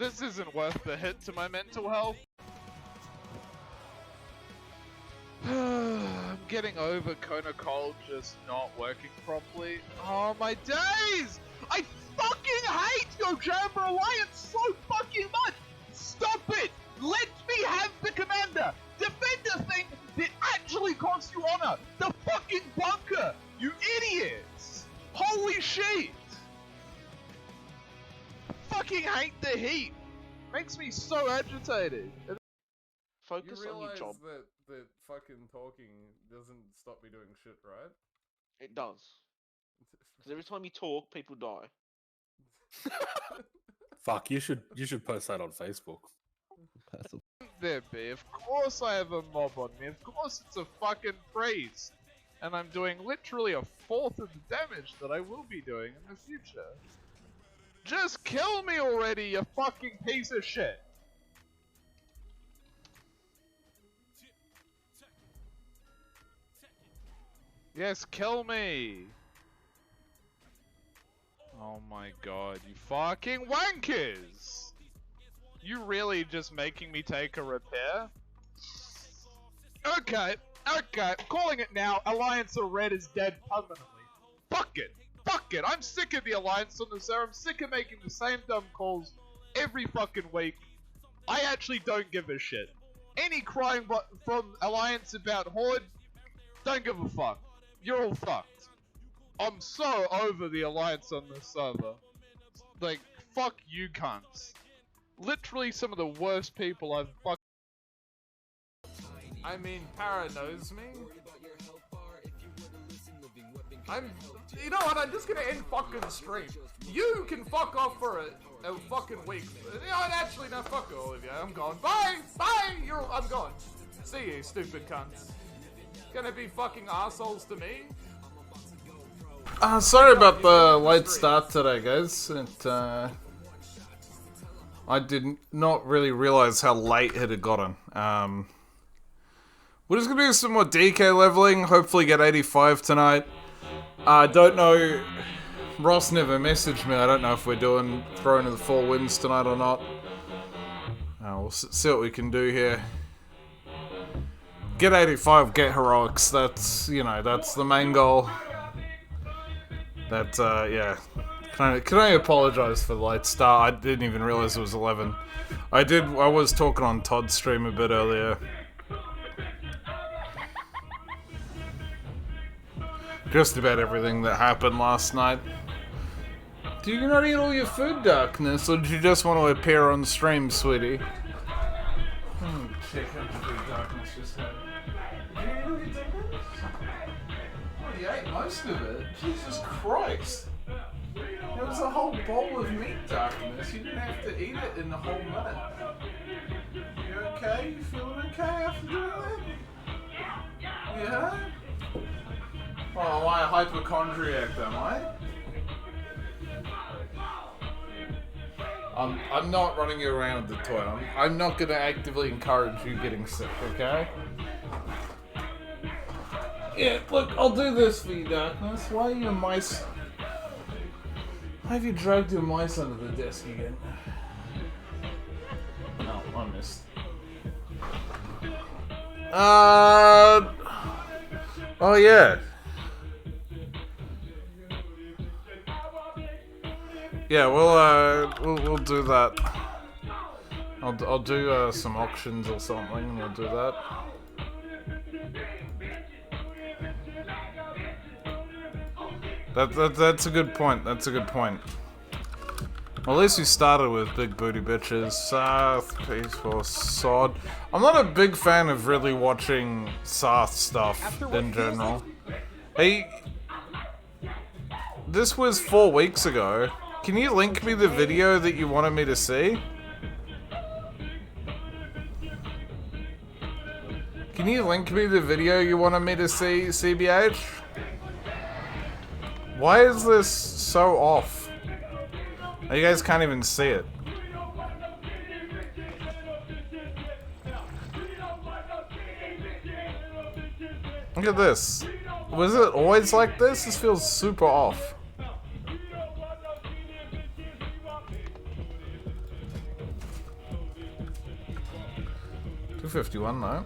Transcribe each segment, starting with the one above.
This isn't worth the hit to my mental health. I'm getting over Kona Cole just not working properly. Oh my days! I fucking hate your Chamber Alliance so fucking much! Stop it! Let me have the commander! Defend the thing that actually costs you honor! The fucking bunker! You idiots! Holy shit! Fucking hate the heat! Makes me so agitated. Focus on your job. That fucking talking doesn't stop me doing shit, right? It does. Because every time you talk, people die. Fuck, you should post that on Facebook. There be. Of course I have a mob on me. Of course it's a fucking priest. And I'm doing literally a fourth of the damage that I will be doing in the future. Just kill me already, you fucking piece of shit! Yes, kill me! Oh my god, you fucking wankers! You really just making me take a repair? Okay, calling it now. Alliance of Red is dead permanently. Fuck it! Fuck it! I'm sick of the Alliance on this era. I'm sick of making the same dumb calls every fucking week. I actually don't give a shit. Any crying from Alliance about Horde, don't give a fuck. You're all fucked. I'm so over the Alliance on this server. Like, fuck you cunts. Literally some of the worst people I've fucked. I mean, Para knows me. You know what? I'm just gonna end fucking stream. You can fuck off for a fucking week. You know what? Actually, no, fuck all of you. I'm gone. Bye! Bye! I'm gone. See you, stupid cunts. Gonna be fucking assholes to me? Sorry about the late start today, guys. I did not really realize how late it had gotten. We're just gonna do some more DK leveling, hopefully get 85 tonight. I don't know, Ross never messaged me, I don't know if we're doing Throne of the Four Winds tonight or not. We'll see what we can do here. Get 85, get heroics, that's, you know, that's the main goal. That, yeah. Can I apologize for the late start? I didn't even realize it was 11. I was talking on Todd's stream a bit earlier. Just about everything that happened last night. Do you not eat all your food, Darkness, or did you just want to appear on stream, sweetie? Check how much food Darkness just had. Did you eat all your dinners? Oh, you ate most of it. Jesus Christ. There was a whole bowl of meat, Darkness. You didn't have to eat it in a whole minute. You okay? You feeling okay after doing that? Yeah? Oh, am I a hypochondriac, am I? I'm not running you around with the toy. I'm not going to actively encourage you getting sick, okay? Yeah, look, I'll do this for you, Darkness. Why are your mice... Why have you dragged your mice under the desk again? Oh, I missed. Oh, yeah. Yeah, we'll do that. I'll do some auctions or something, and we'll do that. That's a good point. That's a good point. Well, at least we started with big booty bitches. Sath, peaceful, sod. I'm not a big fan of really watching Sath stuff in general. Hey, this was 4 weeks ago. Can you link me the video that you wanted me to see? Can you link me the video you wanted me to see, CBH? Why is this so off? You guys can't even see it. Look at this. Was it always like this? This feels super off. 251 though.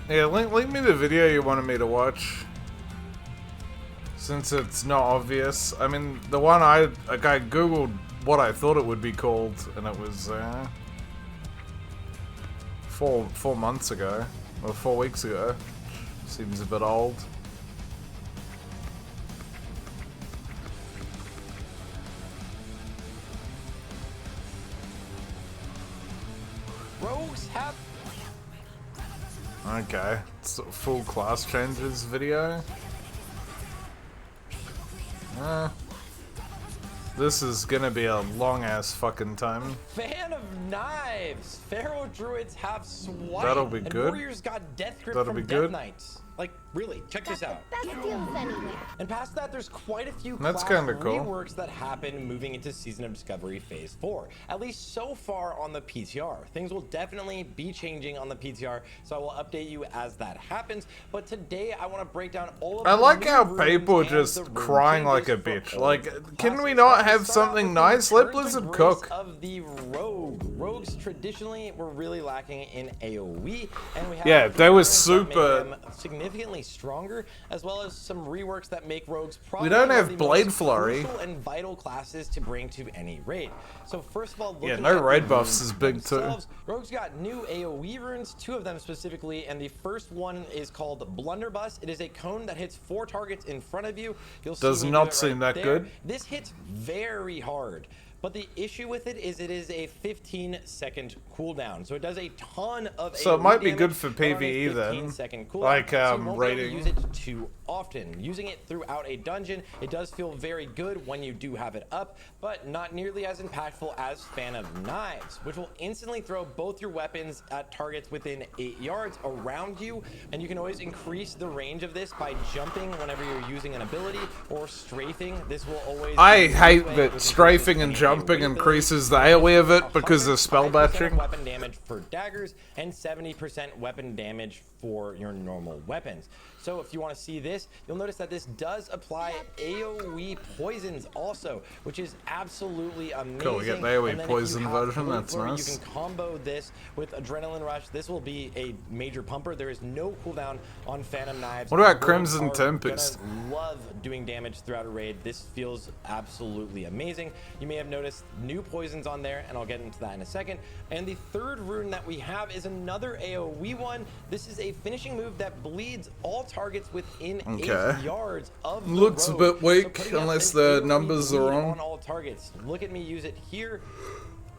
Yeah, link me the video you wanted me to watch. Since it's not obvious. I mean, the one I googled what I thought it would be called, and it was 4 months ago, or 4 weeks ago. Seems a bit old. Rogues have. Okay, it's a full class changes video. This is gonna be a long ass fucking time. Fan of Knives. Pharaoh Druids have swipe. That'll be and good. Warriors got Death Grip That'll from be Death good. Knights. Like, really, check this out. Best deals anywhere. And past that, there's quite a few That's class kinda cool. reworks that happen moving into Season of Discovery Phase 4. At least so far on the PTR. Things will definitely be changing on the PTR, so I will update you as that happens. But today, I want to break down all of I the like new how runes people and just the rune crying like a changes bitch. for Like, all can we classes. not But have to start off something with, nice? the Let Turns of Blizzard Grace cook. Of the Rogue. Rogues traditionally were really lacking in AoE, and we have Yeah, they were runes that make super- them significantly stronger, as well as some reworks that make rogues We probably don't one have of the Blade most Flurry. crucial and vital classes to bring to any raid. So first of all, Yeah, looking no at the raid buffs runes is big too. themselves, rogues got new AoE runes, 2 of them specifically, and the first one is called Blunderbuss. It is a cone that hits 4 targets in front of you. You'll see Does me do not it seem right that there. good. This hits very hard. But the issue with it is a 15-second cooldown. So it does a ton of So it AoE might be damage good for on a PvE then. 15-second cooldown. Like, So you won't be able to raiding. use it too often. Using it throughout a dungeon, it does feel very good when you do have it up, but not nearly as impactful as Fan of Knives, which will instantly throw both your weapons at targets within 8 yards around you, and you can always increase the range of this by jumping whenever you're using an ability or strafing. This will always I be hate one way, that which strafing and increases jumping any increases the ability. AoE of it because of spell 105% batching. weapon damage for daggers and 70% weapon damage for your normal weapons. So if you want to see this, you'll notice that this does apply AoE poisons also, which is absolutely amazing. Cool, we get the AoE And then if poison you have version, Blue that's Flurry, nice. You can combo this with Adrenaline Rush. This will be a major pumper. There is no cooldown on Phantom Knives. What about Rogues Crimson are Tempest? gonna love doing damage throughout a raid. This feels absolutely amazing. You may have noticed new poisons on there, and I'll get into that in a second. And the third rune that we have is another AoE one. This is a finishing move that bleeds all targets within Okay. 8 yards of the Looks a rogue. bit weak putting up unless an the AoE numbers are bleed wrong. on all targets. Look at me use it here.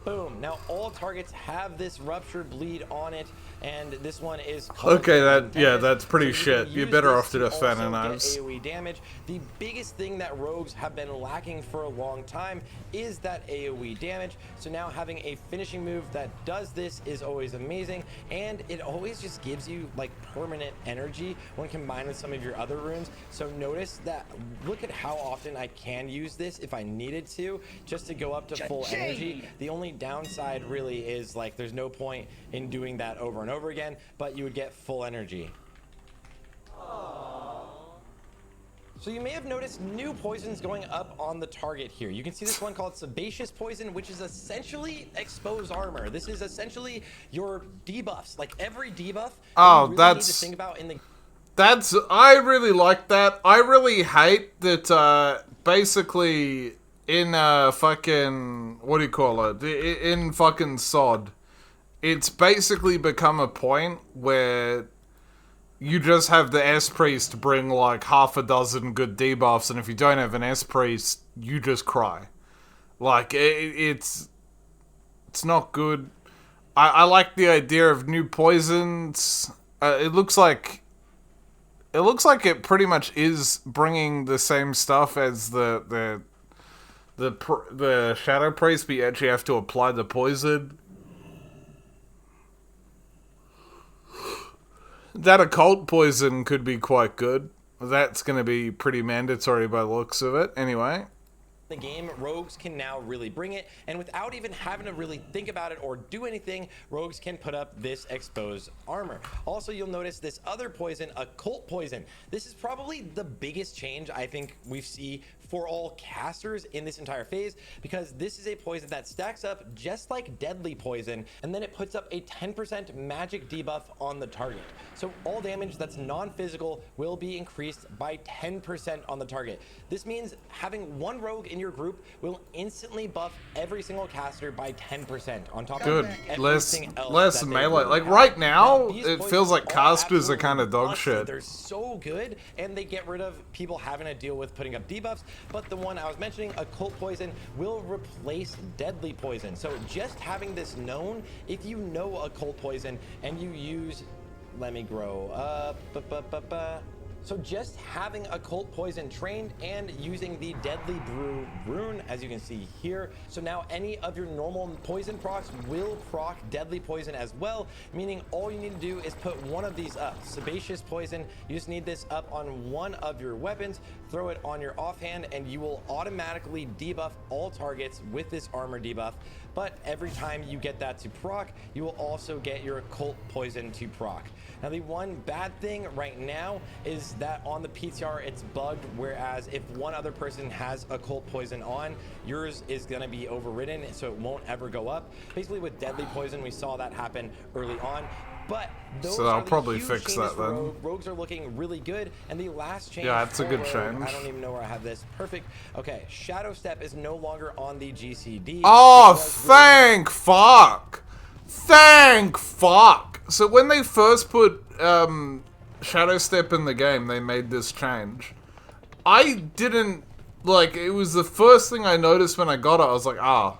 Boom. Now all targets have this ruptured bleed on it, and this one is called Okay, that- Tempest. yeah, that's pretty So you can shit. You're use better this off to just Fan of also get Knives. AoE damage. The biggest thing that rogues have been lacking for a long time is that AoE damage. So now having a finishing move that does this is always amazing, and it always just gives you like permanent energy when combined with some of your other runes. So notice that, look at how often I can use this if I needed to, just to go up to full energy. The only downside really is like there's no point in doing that over and over again, but you would get full energy. So you may have noticed new poisons going up on the target here. You can see this one called Sebaceous Poison, which is essentially exposed armor. This is essentially your debuffs. Like every debuff Oh, you really need that's- to think about in the I really like that. I really hate that, basically, in, fucking, what do you call it? In fucking SOD, it's basically become a point where you just have the S-Priest bring, like, half a dozen good debuffs, and if you don't have an S-Priest, you just cry. Like, it's not good. I like the idea of new poisons. It looks like it pretty much is bringing the same stuff as the Shadow Priest, but you actually have to apply the poison. That occult poison could be quite good. That's going to be pretty mandatory by the looks of it. Anyway. The game, rogues can now really bring it, and without even having to really think about it or do anything, rogues can put up this exposed armor. Also, you'll notice this other poison, occult poison. This is probably the biggest change I think we see for all casters in this entire phase, because this is a poison that stacks up just like deadly poison, and then it puts up a 10% magic debuff on the target. So all damage that's non-physical will be increased by 10% on the target. This means having one rogue in your group will instantly buff every single caster by 10% on top Good. of Less everything else less that they melee. will Like have. right now, these it poisons feels like casters are absolutely kind of dog busted. shit. They're so good, and they get rid of people having to deal with putting up debuffs. But the one I was mentioning, occult poison, will replace deadly poison. So just having this known, if you know occult poison and you use, let me grow up. So just having occult poison trained and using the deadly brew rune, as you can see here. So now any of your normal poison procs will proc deadly poison as well, meaning all you need to do is put one of these up. Sebaceous poison, you just need this up on one of your weapons, throw it on your offhand, and you will automatically debuff all targets with this armor debuff. But every time you get that to proc, you will also get your occult poison to proc. Now the one bad thing right now is that on the PTR it's bugged, whereas if one other person has occult poison on, yours is going to be overridden, so it won't ever go up. Basically with deadly poison, we saw that happen early on. But those So are I'll the probably huge fix changes that for then. Rogues are looking really good, and the last change. Yeah, it's a for good Rogue, change. I don't even know where I have this. Perfect. Okay, Shadow Step is no longer on the GCD. Oh, It was really- thank fuck. Thank fuck. So when they first put Shadow Step in the game, they made this change. I didn't, like, it was the first thing I noticed when I got it. I was like, ah.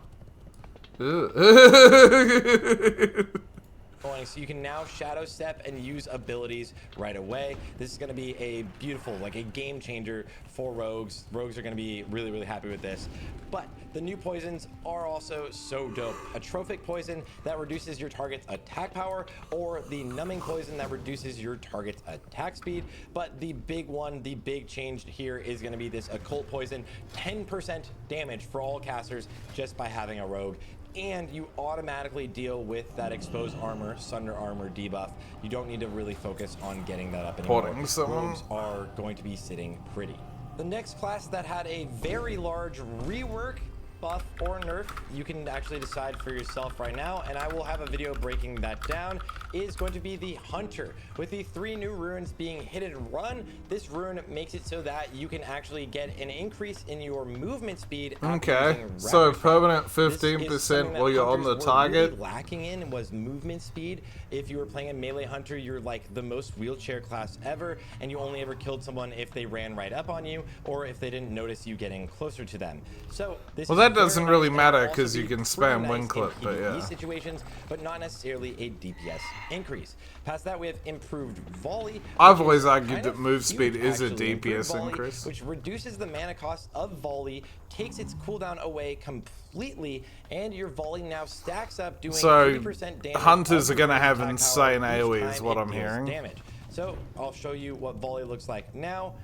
So you can now Shadow Step and use abilities right away. This is going to be a beautiful, like a game changer for rogues. Rogues are going to be really, really happy with this. But the new poisons are also so dope. A trophic poison that reduces your target's attack power, or the numbing poison that reduces your target's attack speed. But the big one, the big change here is going to be this occult poison, 10% damage for all casters just by having a rogue. And you automatically deal with that exposed armor, Sunder armor debuff. You don't need to really focus on getting that up anymore. Porting someone. Rogues are going to be sitting pretty. The next class that had a very large rework, buff or nerf, you can actually decide for yourself right now, and I will have a video breaking that down, is going to be the Hunter. With the 3 new runes being Hit and Run, this rune makes it so that you can actually get an increase in your movement speed. Okay, so permanent 15% while you're on the target. Really lacking in was movement speed. If you were playing a melee hunter, you're like the most wheelchair class ever, and you only ever killed someone if they ran right up on you or if they didn't notice you getting closer to them. So this Well, is that doesn't very really nice, and matter it'll also 'cause you be can pretty spam nice wing in clip, but PvE yeah. situations, but not necessarily a DPS increase. Past that, we have improved volley. I've which always is argued kind that of move huge, speed is a actually. Improved DPS volley, increase. which reduces the mana cost of volley, takes its cooldown away completely, and your volley now stacks up doing So, 30% damage. hunters of are gonna your have attack insane power each AoE is time what it I'm deals hearing. damage. So I'll show you what volley looks like now.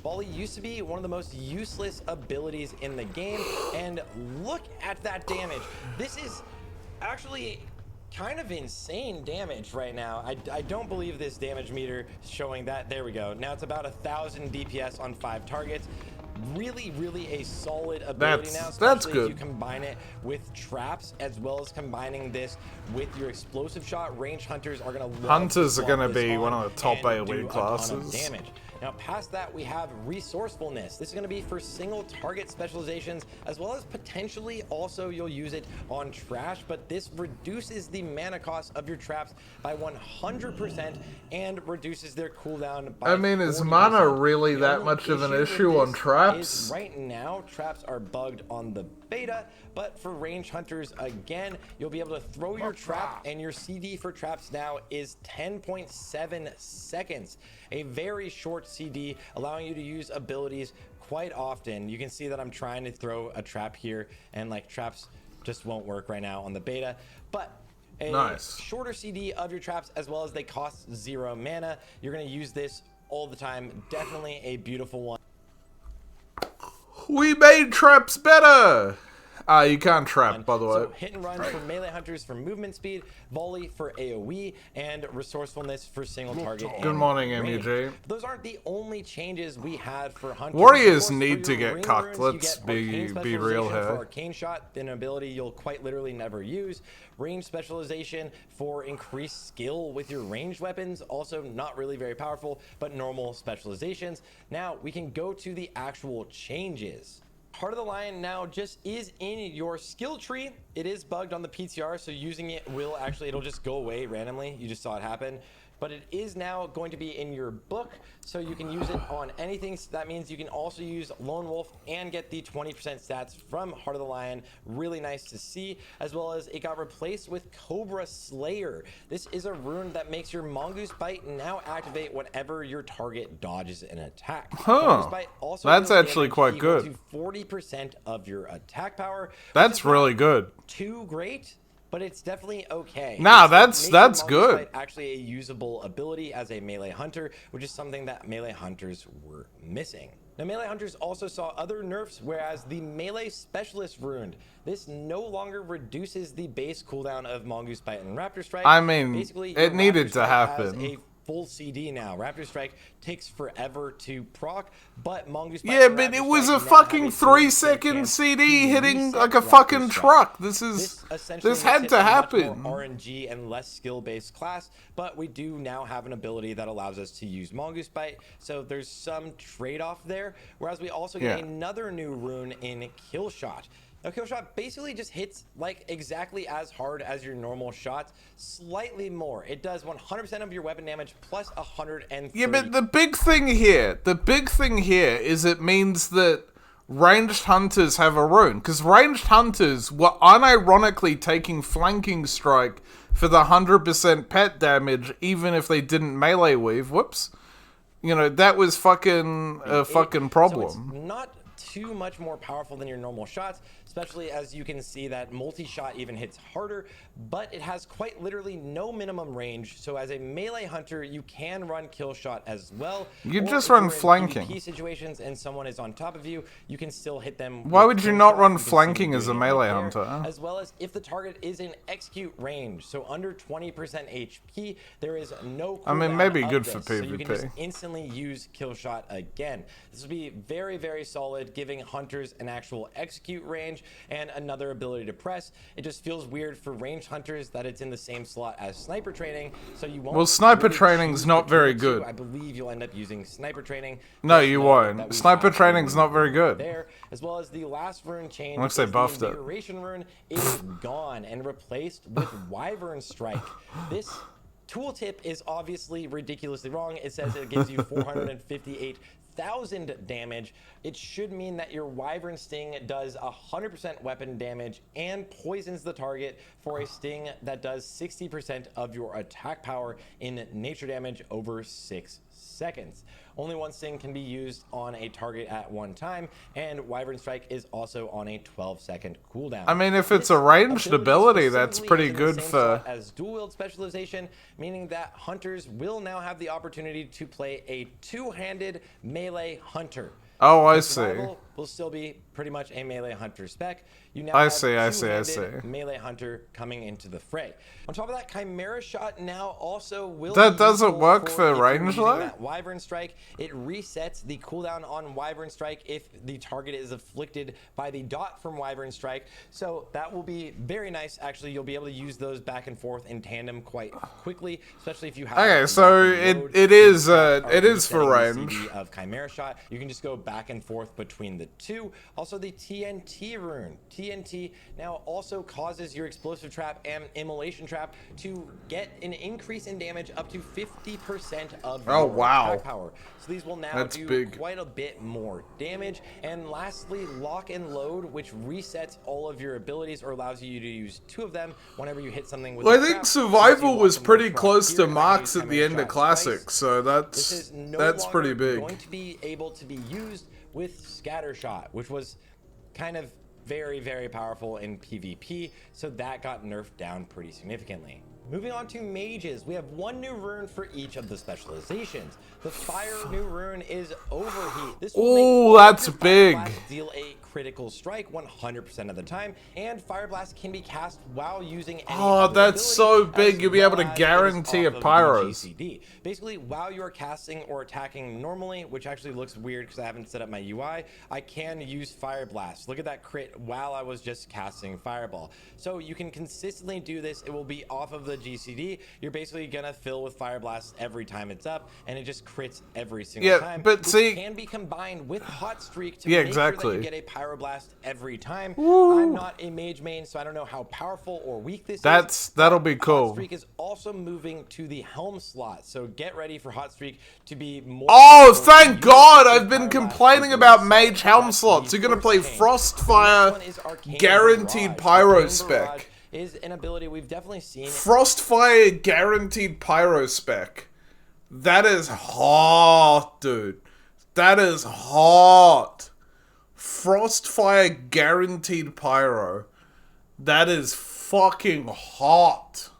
Volley used to be one of the most useless abilities in the game, and look at that damage. This is actually kind of insane damage right now. I don't believe this damage meter is showing that. There we go. Now it's about 1,000 DPS on 5 targets. Really a solid ability now, especially that's if good. you combine it with traps, as well as combining this with your explosive shot. Range hunters are going to Hunters are gonna be one of the top AoE classes. Damage. Now, past that, we have resourcefulness. This is going to be for single target specializations, as well as potentially also you'll use it on trash, but this reduces the mana cost of your traps by 100% and reduces their cooldown by I mean, is 40%. mana really The that only much of an with issue on this traps? is right now, traps are bugged on the beta, but for range hunters, again, you'll be able to throw your trap, and your CD for traps now is 10.7 seconds. A very short CD, allowing you to use abilities quite often. You can see that I'm trying to throw a trap here, and like traps just won't work right now on the beta, but a Nice. shorter CD of your traps, as well as they cost 0 mana. You're going to use this all the time. Definitely a beautiful one. We made traps better! You can't trap, by the way. So hit and run for melee hunters for movement speed, volley for AoE, and resourcefulness for single target. Good morning, MEG. Those aren't the only changes we had for hunters. Warriors Of course, need for to your get ring cucked. runes, you Let's get be arcane real specialization here. For arcane shot, an ability you'll quite literally never use. Range specialization for increased skill with your ranged weapons, also not really very powerful, but normal specializations. Now we can go to the actual changes. Heart of the Lion now just is in your skill tree. It is bugged on the PTR, so using it will actually, it'll just go away randomly. You just saw it happen. But it is now going to be in your book, so you can use it on anything. So that means you can also use Lone Wolf and get the 20% stats from Heart of the Lion. Really nice to see, as well as it got replaced with Cobra Slayer. This is a rune that makes your Mongoose Bite now activate whenever your target dodges an attack. Mongoose Bite also That's deals actually damage quite equal good. to 40% of your attack power. That's really good. Too great, but it's definitely okay. Nah, It's that's made Mongoose good. Bite actually a usable ability as a melee hunter, which is something that melee hunters were missing. Now, melee hunters also saw other nerfs, whereas the melee specialist rune, this no longer reduces the base cooldown of Mongoose Bite and Raptor Strike. I mean, basically, it your needed Raptor to Strike has happen. a full CD now. Raptor Strike takes forever to proc, but Mongoose Bite Yeah, and but Raptor it was Strike a now have fucking 30% 3-second chance CD to hitting reset like a Raptor fucking Strike. truck. This Essentially had makes to it a much happen. more RNG and less skill-based class, but we do now have an ability that allows us to use Mongoose Bite, so there's some trade-off there. Whereas we also get Yeah. another new rune in Killshot. Now, Killshot basically just hits like exactly as hard as your normal shots, slightly more. It does 100% of your weapon damage plus 130. Yeah, but the big thing here is it means that ranged hunters have a rune. Because ranged hunters were unironically taking flanking strike for the 100% pet damage, even if they didn't melee weave. Whoops. You know, that was fucking a fucking problem. So it's not too much more powerful than your normal shots, especially as you can see that multi-shot even hits harder, but it has quite literally no minimum range. So as a melee hunter, you can run kill shot as well. You Or just if run you're in flanking. PvP situations and someone is on top of you, you can still hit them. Why with would you kill not shot. run You can see flanking me as a doing it right melee there, hunter? as well as if the target is in execute range, so under 20% HP, there is no I mean, cooldown maybe of good this, for so you can just PvP. instantly use kill shot again. This will be very, very solid, giving hunters an actual execute range and another ability to press. It just feels weird for ranged hunters that it's in the same slot as sniper training, so you won't. Well, sniper really training's choose not between very the two. good. I believe you'll end up using sniper training. No, Just you know won't. that we Sniper have a training's not very rune good. there, as well as the last rune change. Unless they is buffed the it. Invigoration rune is gone and replaced with Wyvern Strike. This tooltip is obviously ridiculously wrong. It says it gives you 458,000 damage. It should mean that your Wyvern Sting does 100% weapon damage and poisons the target for a sting that does 60% of your attack power in nature damage over 6 seconds. Only one sting can be used on a target at one time, and Wyvern Strike is also on a 12-second cooldown. I mean, if it's This a ranged ability, that's specifically pretty is in the good same for... slot as dual wield specialization, meaning that hunters will now have the opportunity to play a two-handed melee hunter. Oh, I The see. survival will still be pretty much a melee hunter spec. You now I have see. two-handed melee hunter coming into the fray. On top of that, Chimera Shot now also will That be doesn't useful work if for you're range, using though? that Wyvern Strike. It resets the cooldown on Wyvern Strike if the target is afflicted by the dot from Wyvern Strike. So that will be very nice. Actually, you'll be able to use those back and forth in tandem quite quickly, especially if you have. Okay, a so rapid load. it is Are for resetting the range. CD of Chimera Shot. You can just go back and forth between the two. Also, the TNT rune. TNT now also causes your explosive trap and immolation trap to get an increase in damage up to 50% of Oh, your wow. attack power. So these will now That's do big. quite a bit more damage. And lastly, lock and load, which resets all of your abilities or allows you to use two of them whenever you hit something with Well, a I think trap. survival So was lock and pretty load proc close here, to and I marks use at the Chimera end of Shot Classic, twice. so This is no that's longer pretty big. going to be able to be used with Scatter Shot, which was kind of very, very powerful in PvP, so that got nerfed down pretty significantly. Moving on to mages, we have one new rune for each of the specializations. The fire new rune is Overheat. This will make Ooh, all that's your Fire big. Blasts deal a critical strike 100% of the time, and Fire Blast can be cast while using any Oh, other that's so ability, big, as you'll be able to well as it is guarantee off a of pyros. the GCD. Basically, while you are casting or attacking normally, which actually looks weird because I haven't set up my UI, I can use Fire Blast. Look at that crit while I was just casting Fireball. So you can consistently do this. It will be off of the GCD. You're basically gonna fill with Fire Blast every time it's up, and it just crits every single time. but which see- can be combined with Hot Streak to Yeah, make sure that exactly. you get a Pyroblast every time. Woo. I'm not a mage main, so I don't know how powerful or weak this is. That'll be Hot cool. Streak is also moving to the Helm slot, so get ready for Hot Streak to be more. Oh, powerful thank to God! use I've been Pyroblast complaining to about do Mage so. Helm That's slots. the You're gonna first play change. Frostfire, The next one is Arcane guaranteed Barrage. pyro Arcane spec. Barrage is an ability we've definitely seen. Frostfire guaranteed pyro spec. That is hot, dude. That is hot. Frostfire guaranteed pyro. That is fucking hot.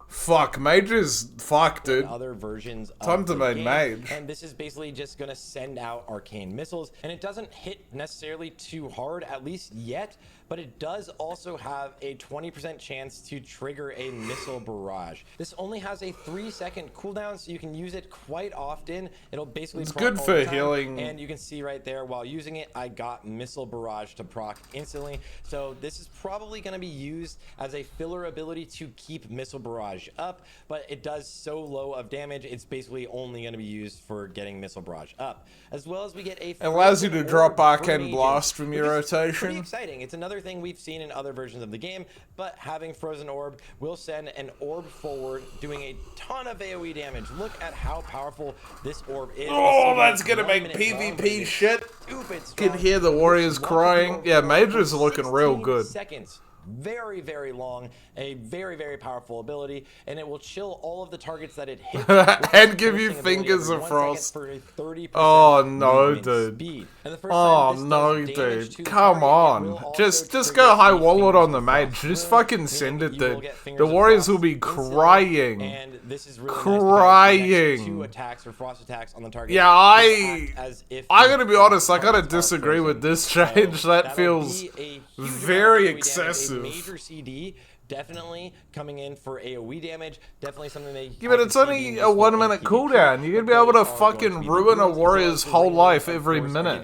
Fuck, Mage is fuck, dude. Other versions of Time to the make game. Mage. And this is basically just going to send out arcane missiles, and it doesn't hit necessarily too hard, at least yet, but it does also have a 20% chance to trigger a missile barrage. This only has a 3-second cooldown, so you can use it quite often. It'll basically It's proc good all for the time, healing. and you can see right there while using it, I got missile barrage to proc instantly. So this is probably going to be used as a filler ability to keep missile barrage up, but it does so low of damage, it's basically only going to be used for getting missile barrage up. As well as we get a Allows you to frozen drop orb for Arcane mages, Blast from your which is pretty rotation. exciting. It's another thing we've seen in other versions of the game, but having Frozen Orb will send an orb forward, doing a ton of AoE damage. Look at how powerful this orb is. Oh, This that's is gonna 1 make minute long, but PvP it's shit. stupid Can strong. hear the warriors This one crying. can go Yeah, for Major's looking real 16 good. Seconds. Very, very long, a very, very powerful ability, and it will chill all of the targets that it hits. And give you finishing ability fingers every of 1 frost. second for a 30% Oh, no, movement dude. speed. And the first Oh time this no, does damage dude! to the Come target, it on, will also just trigger go high the wallet fingers on the of mage. frost Just rune, fucking meaning send that it, you will dude. get fingers The of warriors frost will be instantly, crying. and this is really nice because the next Crying. 2 attacks or frost attacks on the target. Yeah, will act as if I the gotta be honest. I gotta targets are disagree with frozen. this So change. That that'll feels be a huge amount of very AoE damage, excessive. A major CD. Definitely coming in for AoE damage. Definitely something that Yeah, but it's only a 1 minute cooldown. You're gonna be able to fucking ruin a warrior's whole life every minute.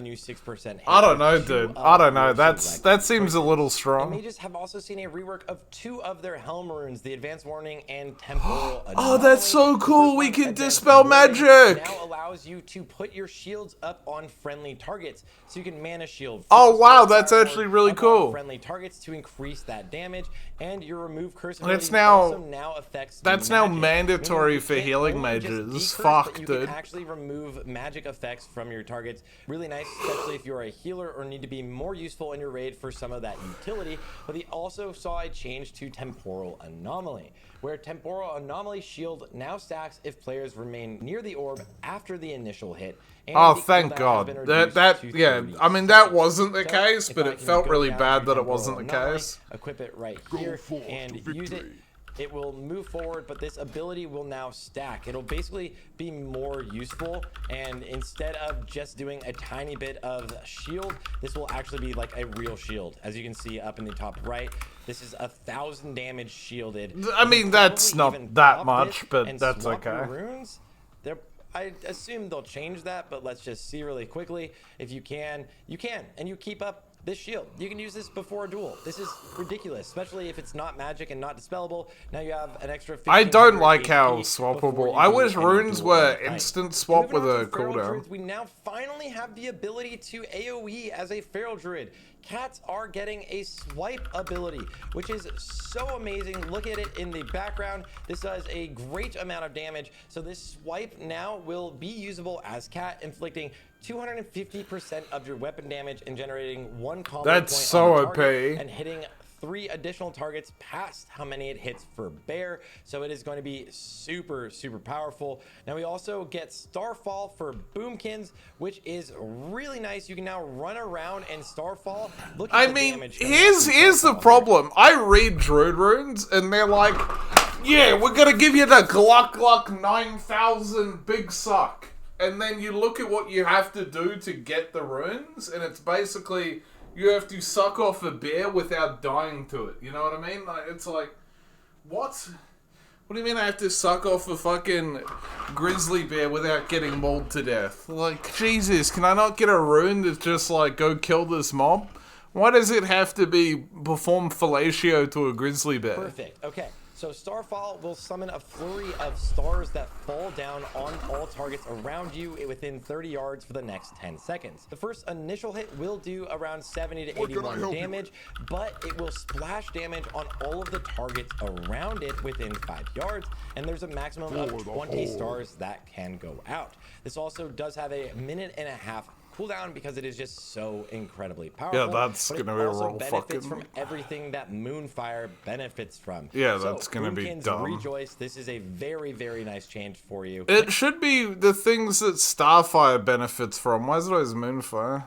I don't know, dude. I don't know. That seems a little And strong. mages have also seen a rework of 2 of their Helm runes, the Advanced Warning and Temporal Oh, that's so Anomaly. The cool. first We one, can Advanced dispel Warning, magic. now allows you to put your shields up on friendly targets, so you can mana shield. Oh, Frost wow, Fire that's Mode actually really up on cool. Friendly targets to increase that damage, and your remove curse That's ability now- also now affects that's now magic, mandatory meaning you for can't healing only just mages. decurse, Fuck, but you dude. can actually remove magic effects from your targets. Really nice, especially if you're a healer or need to be more useful in your raid for some of that utility. But they also saw a change to Temporal Anomaly, where Temporal Anomaly shield now stacks if players remain near the orb after the initial hit. And Oh, the thank cooldown has God. been That reduced to yeah. 30 I mean, that seconds. wasn't the So, case, if but I it can felt go really down bad to that it Temporal wasn't the Anomaly, case. Equip it right here and use it. It will move forward, but this ability will now stack. It'll basically be more useful, and instead of just doing a tiny bit of shield, this will actually be like a real shield. As you can see up in the top right, this is 1,000 damage shielded. I mean, You can that's probably not even that pop much, this but and that's swap your okay. runes. I assume they'll change that, but let's just see really quickly. If you can, and you keep up this shield. You can use this before a duel. This is ridiculous, especially if it's not magic and not dispellable. Now you have an extra 1500 I don't like how HP before swappable. you I do wish any runes duel were in the fight. instant swap Moving with on a to Feral cooldown. Druids, we now finally have the ability to AoE as a Feral Druid. Cats are getting a swipe ability, which is so amazing. Look at it in the background. This does a great amount of damage. So this swipe now will be usable as Cat, inflicting 250% of your weapon damage and generating 1 combo That's point so on the target OP. and hitting 3 additional targets past how many it hits for Bear. So it is going to be super, super powerful. Now we also get Starfall for Boomkins, which is really nice. You can now run around and Starfall. Look at I the mean, damage coming out from here's the Starfall. problem. I read Druid runes, and they're like, yeah, we're gonna give you the Gluck Gluck 9000 big suck. And then you look at what you have to do to get the runes, and it's basically you have to suck off a bear without dying to it. You know what I mean? Like, it's like, what? What do you mean I have to suck off a fucking grizzly bear without getting mauled to death? Like, Jesus, can I not get a rune that's just like, go kill this mob? Why does it have to be perform fellatio to a grizzly bear? Perfect. Okay. So Starfall will summon a flurry of stars that fall down on all targets around you within 30 yards for the next 10 seconds. The first initial hit will do around 70 to 81 damage, but it will splash damage on all of the targets around it within 5 yards, and there's a maximum of 20 stars that can go out. This also does have a 1.5 minute cooldown because it is just so incredibly powerful. Yeah, that's but gonna it be also real benefits fucking- from everything that Moonfire benefits from. Yeah, So, that's gonna be Boomkins, dumb. Rejoice. This is a very, very nice change for you. It should be the things that Starfire benefits from. Why is it always Moonfire?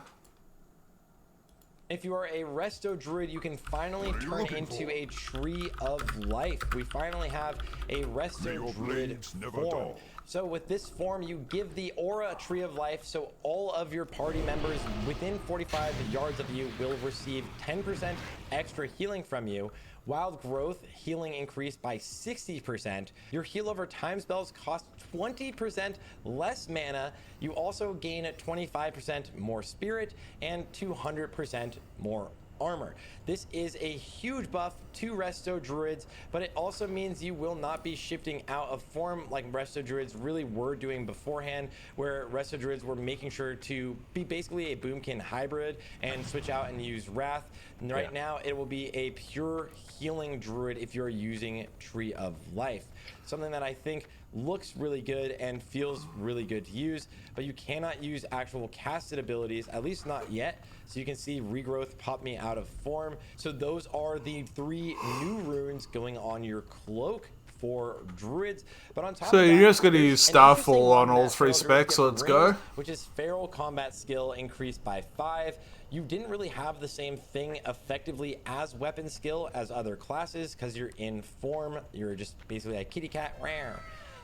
If you are a Resto Druid, you can finally turn into a Tree of Life. We finally have a Resto Druid form. So with this form, you give the aura Tree of Life, so all of your party members within 45 yards of you will receive 10% extra healing from you. Wild Growth healing increased by 60%. Your heal over time spells cost 20% less mana. You also gain 25% more spirit and 200% more armor. This is a huge buff to Resto Druids, but it also means you will not be shifting out of form like Resto Druids really were doing beforehand, where Resto Druids were making sure to be basically a Boomkin hybrid and switch out and use Wrath. And right now it will be a pure healing druid if you're using Tree of Life. Something that I think looks really good and feels really good to use, but you cannot use actual casted abilities, at least not yet. So you can see Regrowth pop me out of form. So those are the 3 new runes going on your cloak for druids. But on top So of that, you're just gonna there's use an interesting Starfall one on all that 3 feral druids specs, get let's for go. rings, which is Feral Combat Skill increased by 5. You didn't really have the same thing effectively as weapon skill as other classes because you're in form. You're just basically a kitty cat.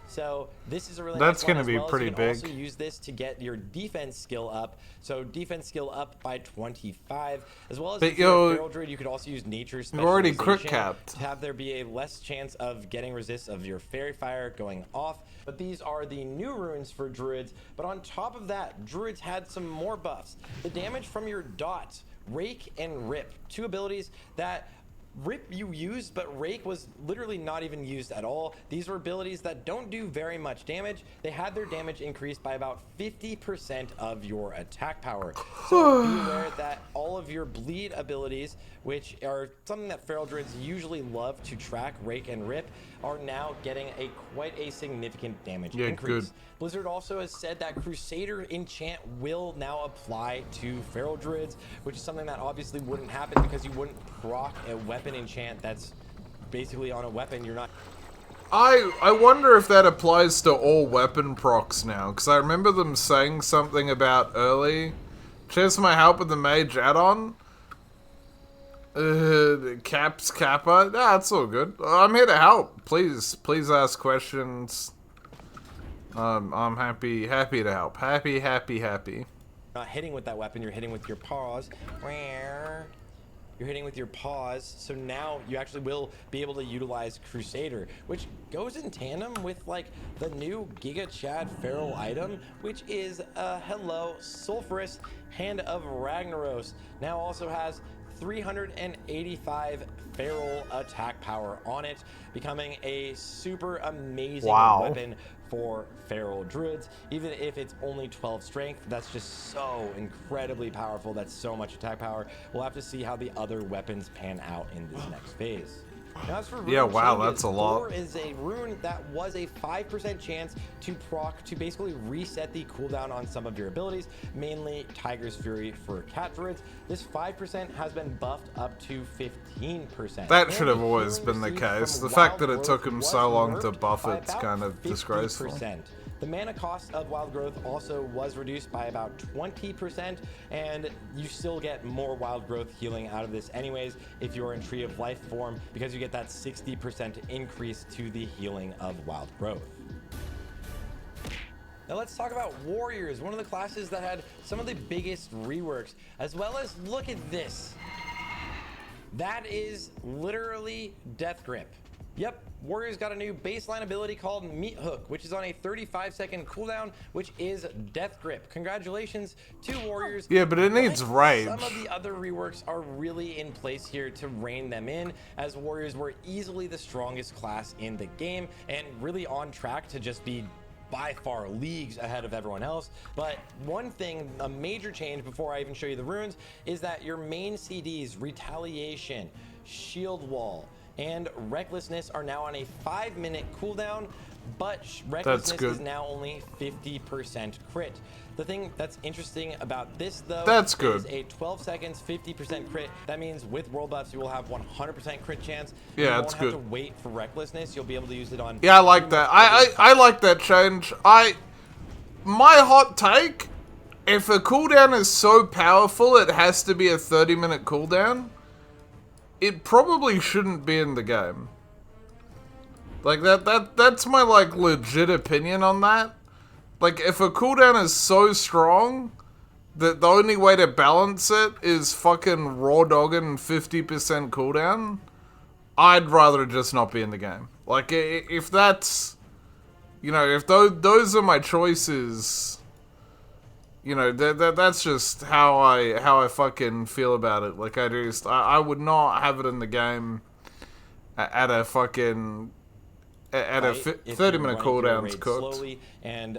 So this is a really That's nice one, gonna as be well as pretty you can big. also use this to get your defense skill up. So defense skill up by 25, as well as But if you're a yo, feral druid, you could also use nature's you're already specialization crit capped. to have there be a less chance of getting resist of your fairy fire going off. But these are the new runes for druids. But on top of that, druids had some more buffs. The damage from your dots, Rake and Rip, 2 abilities that Rip you used, but Rake was literally not even used at all. These were abilities that don't do very much damage. They had their damage increased by about 50% of your attack power. So be aware that all of your bleed abilities, which are something that feral druids usually love to track, Rake and Rip, are now getting quite a significant damage increase. Good. Blizzard also has said that Crusader enchant will now apply to feral druids, which is something that obviously wouldn't happen because you wouldn't proc a weapon enchant that's basically on a weapon. You're not. I wonder if that applies to all weapon procs now, because I remember them saying something about early. Cheers for my help with the mage add-on. Caps Kappa. Nah, it's all good. I'm here to help. Please ask questions. I'm happy to help. Happy. Not hitting with that weapon, you're hitting with your paws. You're hitting with your paws, so now you actually will be able to utilize Crusader, which goes in tandem with like the new Giga Chad Feral item, which is Hello Sulfurous Hand of Ragnaros. Now also has 385 feral attack power on it, becoming a super amazing weapon for feral druids. Even if it's only 12 strength, that's just so incredibly powerful. That's so much attack power. We'll have to see how the other weapons pan out in this next phase. Now, as for Yeah, rune wow, changes, that's a lot. Thor is a rune that was a 5% chance to proc to basically reset the cooldown on some of your abilities, mainly Tiger's Fury for cat druids. This 5% has been buffed up to 15%. That And should have the always healing been the received case. from The fact Wild that it Growth took him was so long to nerfed buff by it's about kind of disgraceful. 50%. The mana cost of Wild Growth also was reduced by about 20%, and you still get more Wild Growth healing out of this anyways if you're in Tree of Life form, because you get that 60% increase to the healing of Wild Growth. Now let's talk about Warriors, one of the classes that had some of the biggest reworks, as well as look at this. That is literally Death Grip. Yep, Warriors got a new baseline ability called Meat Hook, which is on a 35-second cooldown, which is Death Grip. Congratulations to Warriors. Yeah, but it needs rage. Some of the other reworks are really in place here to rein them in, as Warriors were easily the strongest class in the game and really on track to just be by far leagues ahead of everyone else. But one thing, a major change before I even show you the runes, is that your main CDs, Retaliation, Shield Wall, and Recklessness are now on a 5-minute cooldown, but Recklessness is now only 50% crit. The thing that's interesting about this, though, That's good. is a 12 seconds, 50% crit. That means with world buffs, you will have 100% crit chance. Yeah, you that's won't have good. to wait for Recklessness. You'll be able to use it on. Yeah, I like that. I like that change. My hot take, if a cooldown is so powerful it has to be a 30-minute cooldown, it probably shouldn't be in the game. Like that's my like legit opinion on that. Like if a cooldown is so strong that the only way to balance it is fucking raw dogging 50% cooldown, I'd rather just not be in the game. Like if that's, you know, if those are my choices, you know, that's just how I fucking feel about it. Like I would not have it in the game at a fucking at a 30-minute cooldown's cooked. Slowly and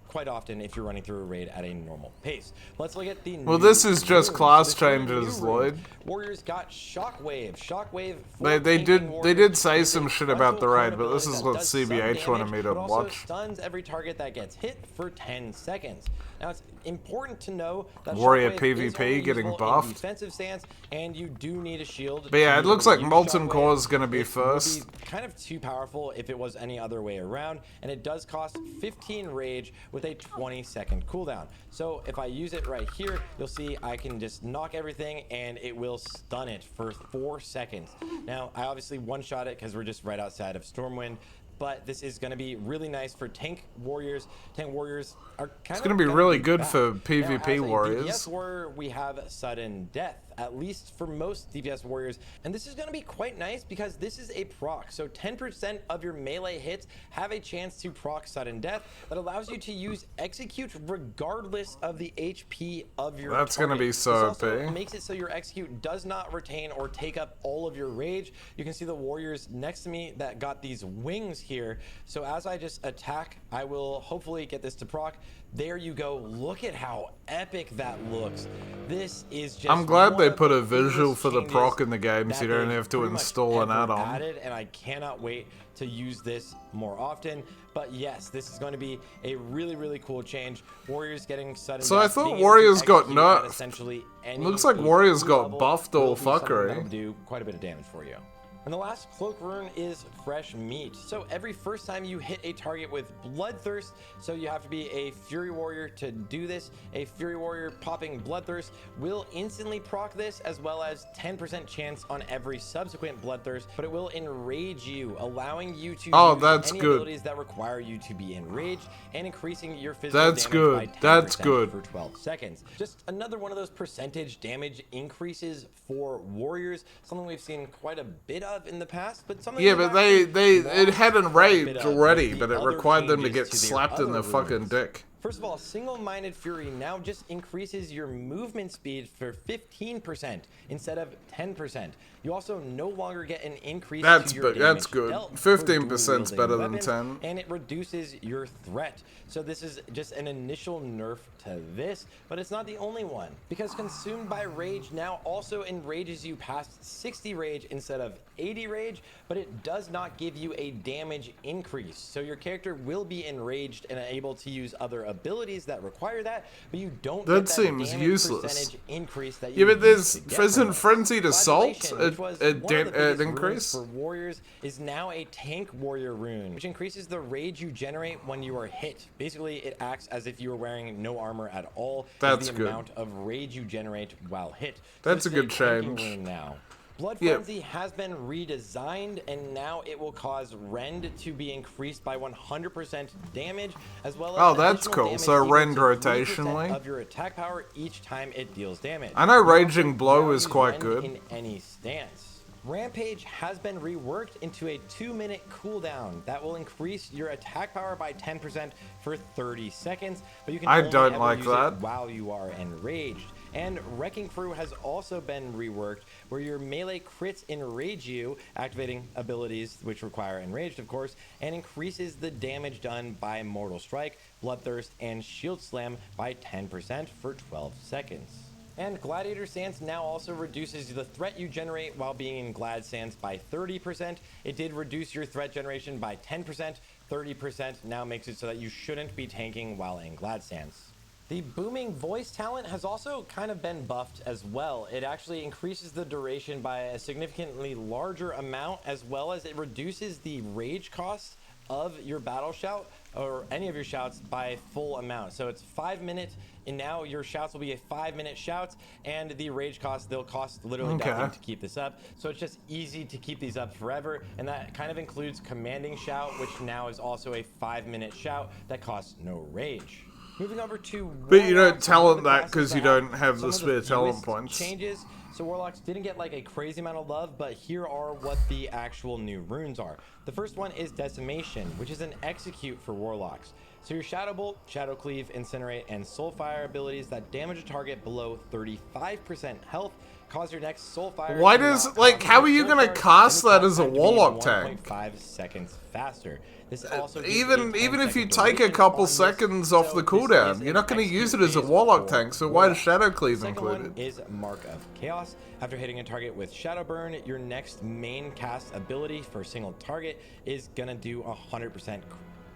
quite often if you're running through a raid at a normal pace. Let's look at the Well, this is just runes. class The two new changes, runes. Lloyd. Warriors got Shockwave. Shockwave. They did say some shit about the raid, but this is what CBH wanted me to watch. Stuns every target that gets hit for 10 seconds. Now it's important to know that Warrior Shockwave is PvP only getting useful in buffed. defensive stance, and you do need a shield. But yeah, to it be looks able like to use Molten Shockwave. Core is gonna be It would first. be kind of too powerful if it was any other way around, and it does cost 15 rage with a 20-second cooldown. So if I use it right here, you'll see I can just knock everything and it will stun it for 4 seconds. Now I obviously one-shot it because we're just right outside of Stormwind, but this is going to be really nice for tank warriors. Tank warriors are kind It's of gonna be gonna really be good back. for Now, PvP as a warriors. DPS warrior, we have sudden death, at least for most DPS warriors, and this is going to be quite nice because this is a proc. So 10% of your melee hits have a chance to proc sudden death that allows you to use execute regardless of the HP of your That's gonna target. be so This also OP. makes it so your execute does not retain or take up all of your rage. You can see the warriors next to me that got these wings here. So as I just attack, I will hopefully get this to proc. There you go. Look at how epic that looks. This is just I'm glad one they of put the a visual coolest for the changes proc in the game, so that you don't they've have to pretty much install an ever add-on. added, and I cannot wait to use this more often. But yes, this is going to be a really, really cool change. Warriors getting sudden So I death, thought being able to Warriors got execute at nerfed. essentially any Looks like HP Warriors got level buffed all will be something fuckery. that'll do quite a bit of damage for you. And the last cloak rune is Fresh Meat. So every first time you hit a target with Bloodthirst, so you have to be a Fury Warrior to do this. A Fury Warrior popping Bloodthirst will instantly proc this, as well as 10% chance on every subsequent Bloodthirst, but it will enrage you, allowing you to use that's any good. abilities that require you to be enraged and increasing your physical That's damage good. by 10% That's good. for 12 seconds. Just another one of those percentage damage increases for warriors, something we've seen quite a bit of in the past, but something Yeah, they've but it actually hadn't lost quite a bit raged of already, with but the it other required them to changes get to their slapped in other the fucking runes. dick. First of all, Single-Minded Fury now just increases your movement speed for 15% instead of 10%. You also no longer get an increase That's to your big. That's damage good. dealt for 15%'s dual-wielding better than weapons, 10. and it reduces your threat. So this is just an initial nerf to this, but it's not the only one, because Consumed by Rage now also enrages you past 60 rage instead of 80 rage, but it does not give you a damage increase. So your character will be enraged and able to use other abilities that require that, but you don't That get that seems damage useless. percentage increase that Yeah, you but there's used to get from it. Frenzied Assault, Flagellation, which was a one of the biggest runes increase. for warriors, is now a tank warrior rune, which increases the rage you generate when you are hit. Basically, it acts as if you were wearing no armor at all. That's the good. amount of rage you generate while hit. So That's this a is good tanking change. rune now. Blood Yeah. Frenzy has been redesigned, and now it will cause Rend to be increased by 100% damage, as well as Oh, that's additional cool. damage So equal Rend to 3% rotationally? of your attack power each time it deals damage. I know You also Raging Blow now is use quite Rend good. in any stance. Rampage has been reworked into a 2-minute cooldown that will increase your attack power by 10% for 30 seconds, but you can I only don't ever like use that. it while you are enraged. And Wrecking Crew has also been reworked, where your melee crits enrage you, activating abilities which require enraged, of course, and increases the damage done by Mortal Strike, Bloodthirst, and Shield Slam by 10% for 12 seconds. And Gladiator Stance now also reduces the threat you generate while being in Glad Stance by 30%. It did reduce your threat generation by 10%. 30% now makes it so that you shouldn't be tanking while in Glad Stance. The booming voice talent has also kind of been buffed as well. It actually increases the duration by a significantly larger amount, as well as it reduces the rage cost of your battle shout or any of your shouts by full amount. So it's 5 minutes, and now your shouts will be a 5-minute shout, and the rage cost, they'll cost literally nothing to keep this up. So it's just easy to keep these up forever, and that kind of includes Commanding Shout, which now is also a 5-minute shout that costs no rage. Moving over to But you don't Warlocks, talent one of the that classes 'cause you that don't have the some spare of talent fewest points. Changes. So Warlocks didn't get like a crazy amount of love, but here are what the actual new runes are. The first one is Decimation, which is an execute for Warlocks. So your Shadow Bolt, Shadow Cleave, Incinerate, and Soulfire abilities that damage a target below 35% health cause your next Soulfire. Why to does- not like, cost how your are you Soul gonna Shard, cast and the that as a time to be Warlock tank? 1.5 seconds faster. This also gives Even a if you 10-second take a duration couple on this, seconds off so the this cooldown, is you're an not going to use it execute as a phase Warlock for tank, so why is Warlocks. Shadow Cleave The second one included? is Mark of Chaos. After hitting a target with Shadow Burn, your next main cast ability for a single target is gonna do 100%.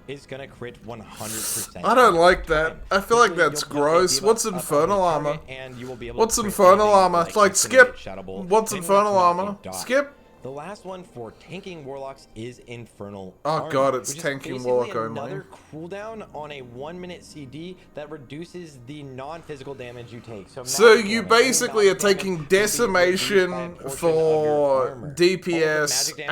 Is gonna crit 100%. I don't like that. I feel like Basically, that's you'll be able to gross. debuff What's up on Infernal the Armor? target, and you will be able What's to crit Infernal anything Armor? like Like, Incinerate, skip. Shadow Bolt, What's anything Infernal that's not a Armor? dot. Skip. The last one for tanking Warlocks is Infernal Oh Armor, god, it's which is tanking basically Warlock only. another cooldown on a 1-minute CD that reduces the non-physical damage you take. So magic You damage, basically any are magic damage taking will be reduced by a Decimation portion of your for armor. All of the DPS, magic damage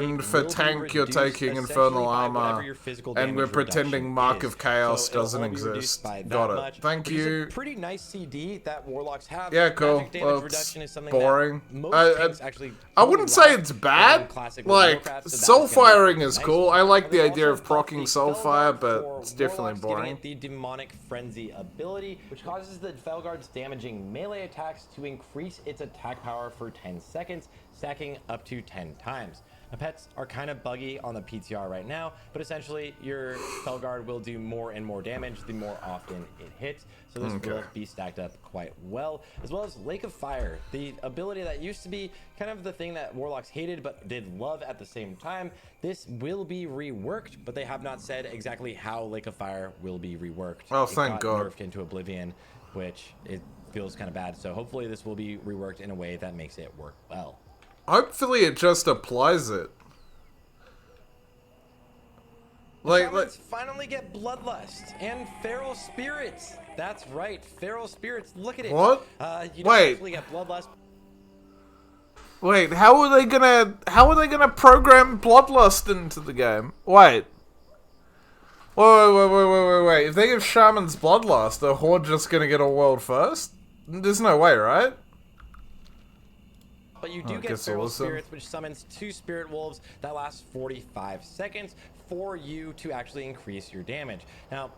you and take for will be tank you're reduced taking essentially Infernal by whatever Armor, your physical and we're damage pretending reduction Mark is. of Chaos So it'll doesn't all be reduced exist. by Got that it. much, Thank which is you. a pretty nice CD that Warlocks have. Yeah, cool. Magic damage Well, it's reduction is something boring. that most I- tanks actually I wouldn't totally say lack it's in bad. classic Like, Warcraft, so soul that's gonna be firing a is nice cool. one. I like And the they idea also of buffed proccing the Soulfire, Felguard but for it's definitely Warlocks, giving boring. it the Demonic Frenzy ability, which causes the Felguard's damaging melee attacks to increase its attack power for 10 seconds, stacking up to 10 times. Now, pets are kind of buggy on the PTR right now, but essentially your Felguard will do more and more damage the more often it hits. So this will be stacked up quite well, as well as Lake of Fire, the ability that used to be kind of the thing that Warlocks hated but did love at the same time. This will be reworked, but they have not said exactly how Lake of Fire will be reworked. Oh, It thank got God. nerfed into Oblivion, which it feels kind of bad. So hopefully this will be reworked in a way that makes it work well. Hopefully it just applies it. Shamans finally get Bloodlust and Feral Spirits. That's right, Feral Spirits. Look at it. What? You don't Wait. actually get Bloodlust. Wait, how are they gonna program Bloodlust into the game? Wait. Wait. If they give Shamans Bloodlust, the Horde just gonna get a world first? There's no way, right? But you do get guess Feral awesome. Spirits, which summons 2 Spirit Wolves that last 45 seconds for you to actually increase your damage. Now,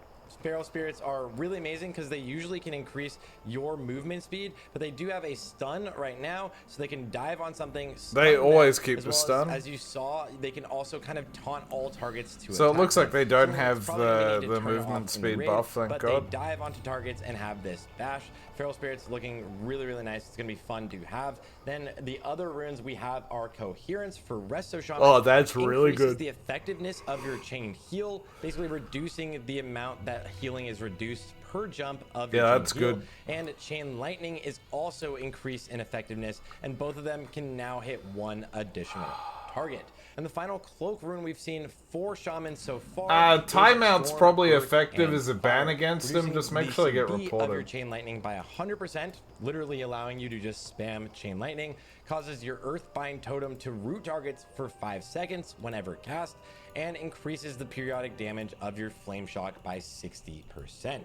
Feral Spirits are really amazing because they usually can increase your movement speed, but they do have a stun right now, so they can dive on something. They always keep as the well stun. As you saw, they can also kind of taunt all targets to So it attack looks like them. they don't So have it's probably gonna need to the turn it movement off in the speed raid, buff, thank but God. they dive onto targets and have this bash. Feral Spirits looking really, really nice. It's going to be fun to have. Then the other runes we have are Coherence for Resto Shaman. Oh, that's really Increases good. the effectiveness of your chain heal, basically reducing the amount that healing is reduced per jump of your Yeah, chain that's heal. good. And Chain Lightning is also increased in effectiveness, and both of them can now hit one additional target. And the final cloak rune we've seen for Shaman so far. is Timeout's Storm, probably Earth, effective and as a ban Fire, against them. reducing Just make the sure they get CP of your reported. Chain Lightning by 100%, literally allowing you to just spam Chain Lightning. Causes your Earthbind totem to root targets for 5 seconds whenever cast, and increases the periodic damage of your Flame Shock by 60%.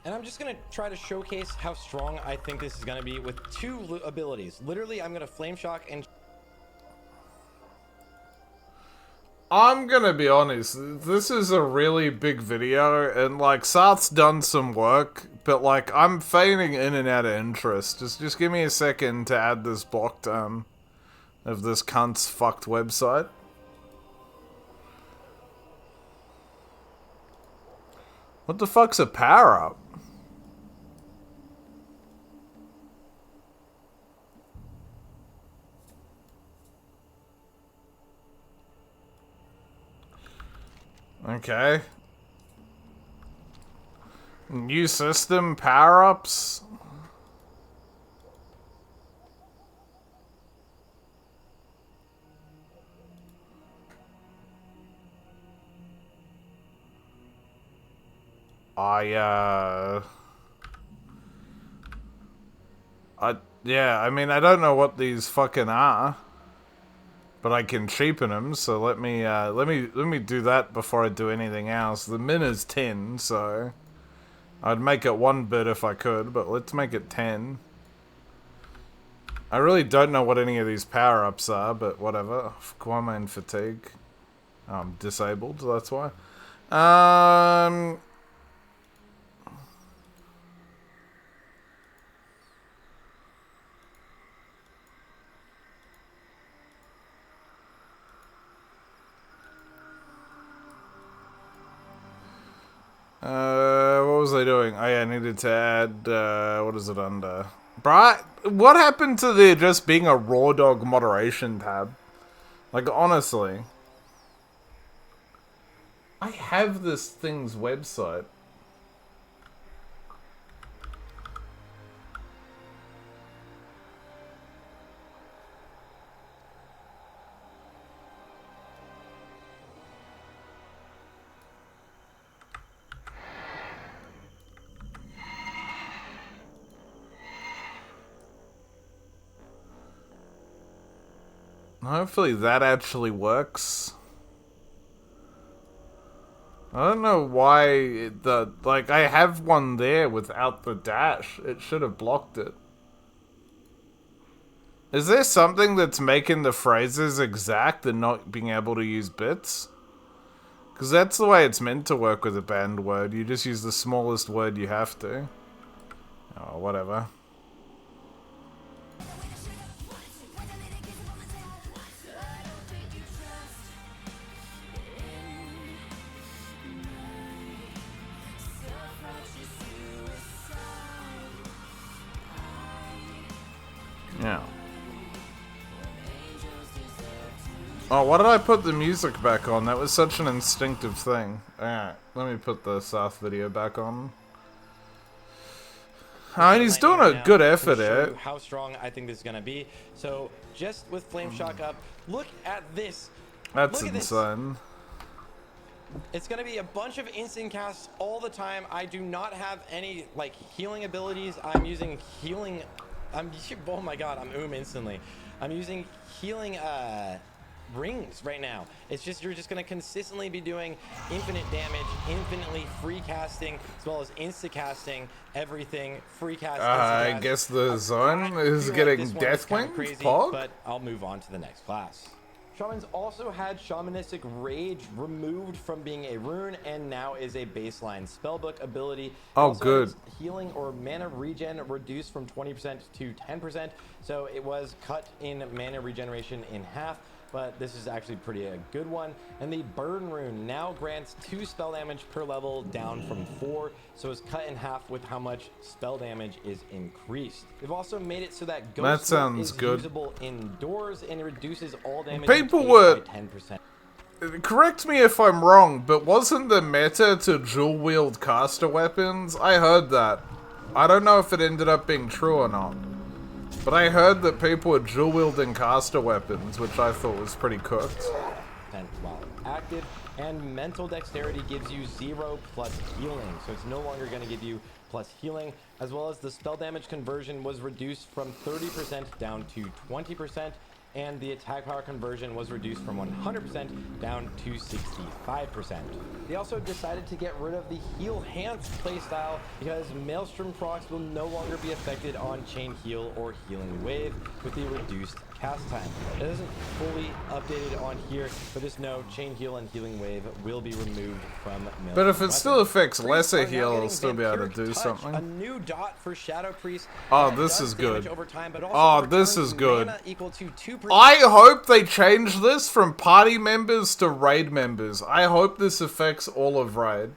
And I'm just going to try to showcase how strong I think this is going to be with two abilities. Literally, I'm going to Flame Shock and... I'm gonna be honest, this is a really big video, and like, Sarth's done some work, but like, I'm fading in and out of interest. Just give me a second to add this block term of this cunt's fucked website. What the fuck's a power-up? Okay. New system power-ups. Yeah, I mean, I don't know what these fucking are, but I can cheapen them. So let me do that before I do anything else. The min is 10, so I'd make it 1 bit if I could, but let's make it 10. I really don't know what any of these power-ups are, but whatever. Why am I in fatigue? Oh, I'm disabled, that's why. What was I doing? Oh yeah, I needed to add, what is it under? Bruh, what happened to there just being a Raw Dog moderation tab? Like, honestly. I have this thing's website. Hopefully that actually works. I don't know why like, I have one there without the dash. It should have blocked it. Is there something that's making the phrases exact and not being able to use bits? Because that's the way it's meant to work with a banned word. You just use the smallest word you have to. Oh, whatever. Yeah. Oh, why did I put the music back on? That was such an instinctive thing. Alright, let me put the South video back on. He's doing a good effort here. How strong I think this is going to be. So, just with Flame Shock up, look at this. That's Look at insane. It's going to be a bunch of instant casts all the time. I do not have any, like, healing abilities. I'm using healing... oh my god, I'm instantly. I'm using healing rings right now. It's just, you're just going to consistently be doing infinite damage, infinitely free casting, as well as insta casting, everything, free cast, I guess the zone is getting Deathwing pod? But I'll move on to the next class. Shamans also had Shamanistic Rage removed from being a rune and now is a baseline spellbook ability. It Oh, also good. has healing or mana regen reduced from 20% to 10%, so it was cut in mana regeneration in half, but this is actually pretty a good one. And the Burn Rune now grants 2 spell damage per level down from 4, so it's cut in half with how much spell damage is increased. They've also made it so that Ghost Smoke sounds is good. usable indoors and it reduces all damage People you take were- by 10%. Correct me if I'm wrong, but wasn't the meta to dual wield caster weapons? I heard that. I don't know if it ended up being true or not. But I heard that people were dual wielding caster weapons, which I thought was pretty cooked. While active, and mental dexterity gives you 0 plus healing, so it's no longer going to give you plus healing, as well as the spell damage conversion was reduced from 30% down to 20%, and the attack power conversion was reduced from 100% down to 65%. They also decided to get rid of the Heal Hance playstyle because Maelstrom procs will no longer be affected on Chain Heal or Healing Wave with the reduced cast time. It isn't fully updated on here, but just know Chain Heal and Healing Wave will be removed from Maelstrom. But if it still weapons. affects Priests lesser are now heal, it'll getting still be able to Vampiric do Touch, something. A new dot for Shadow Priest. Oh, that this does is damage good. over time, but also Oh, this returns is good. mana equal to 2%. I hope they change this from party members to raid members. I hope this affects all of raid.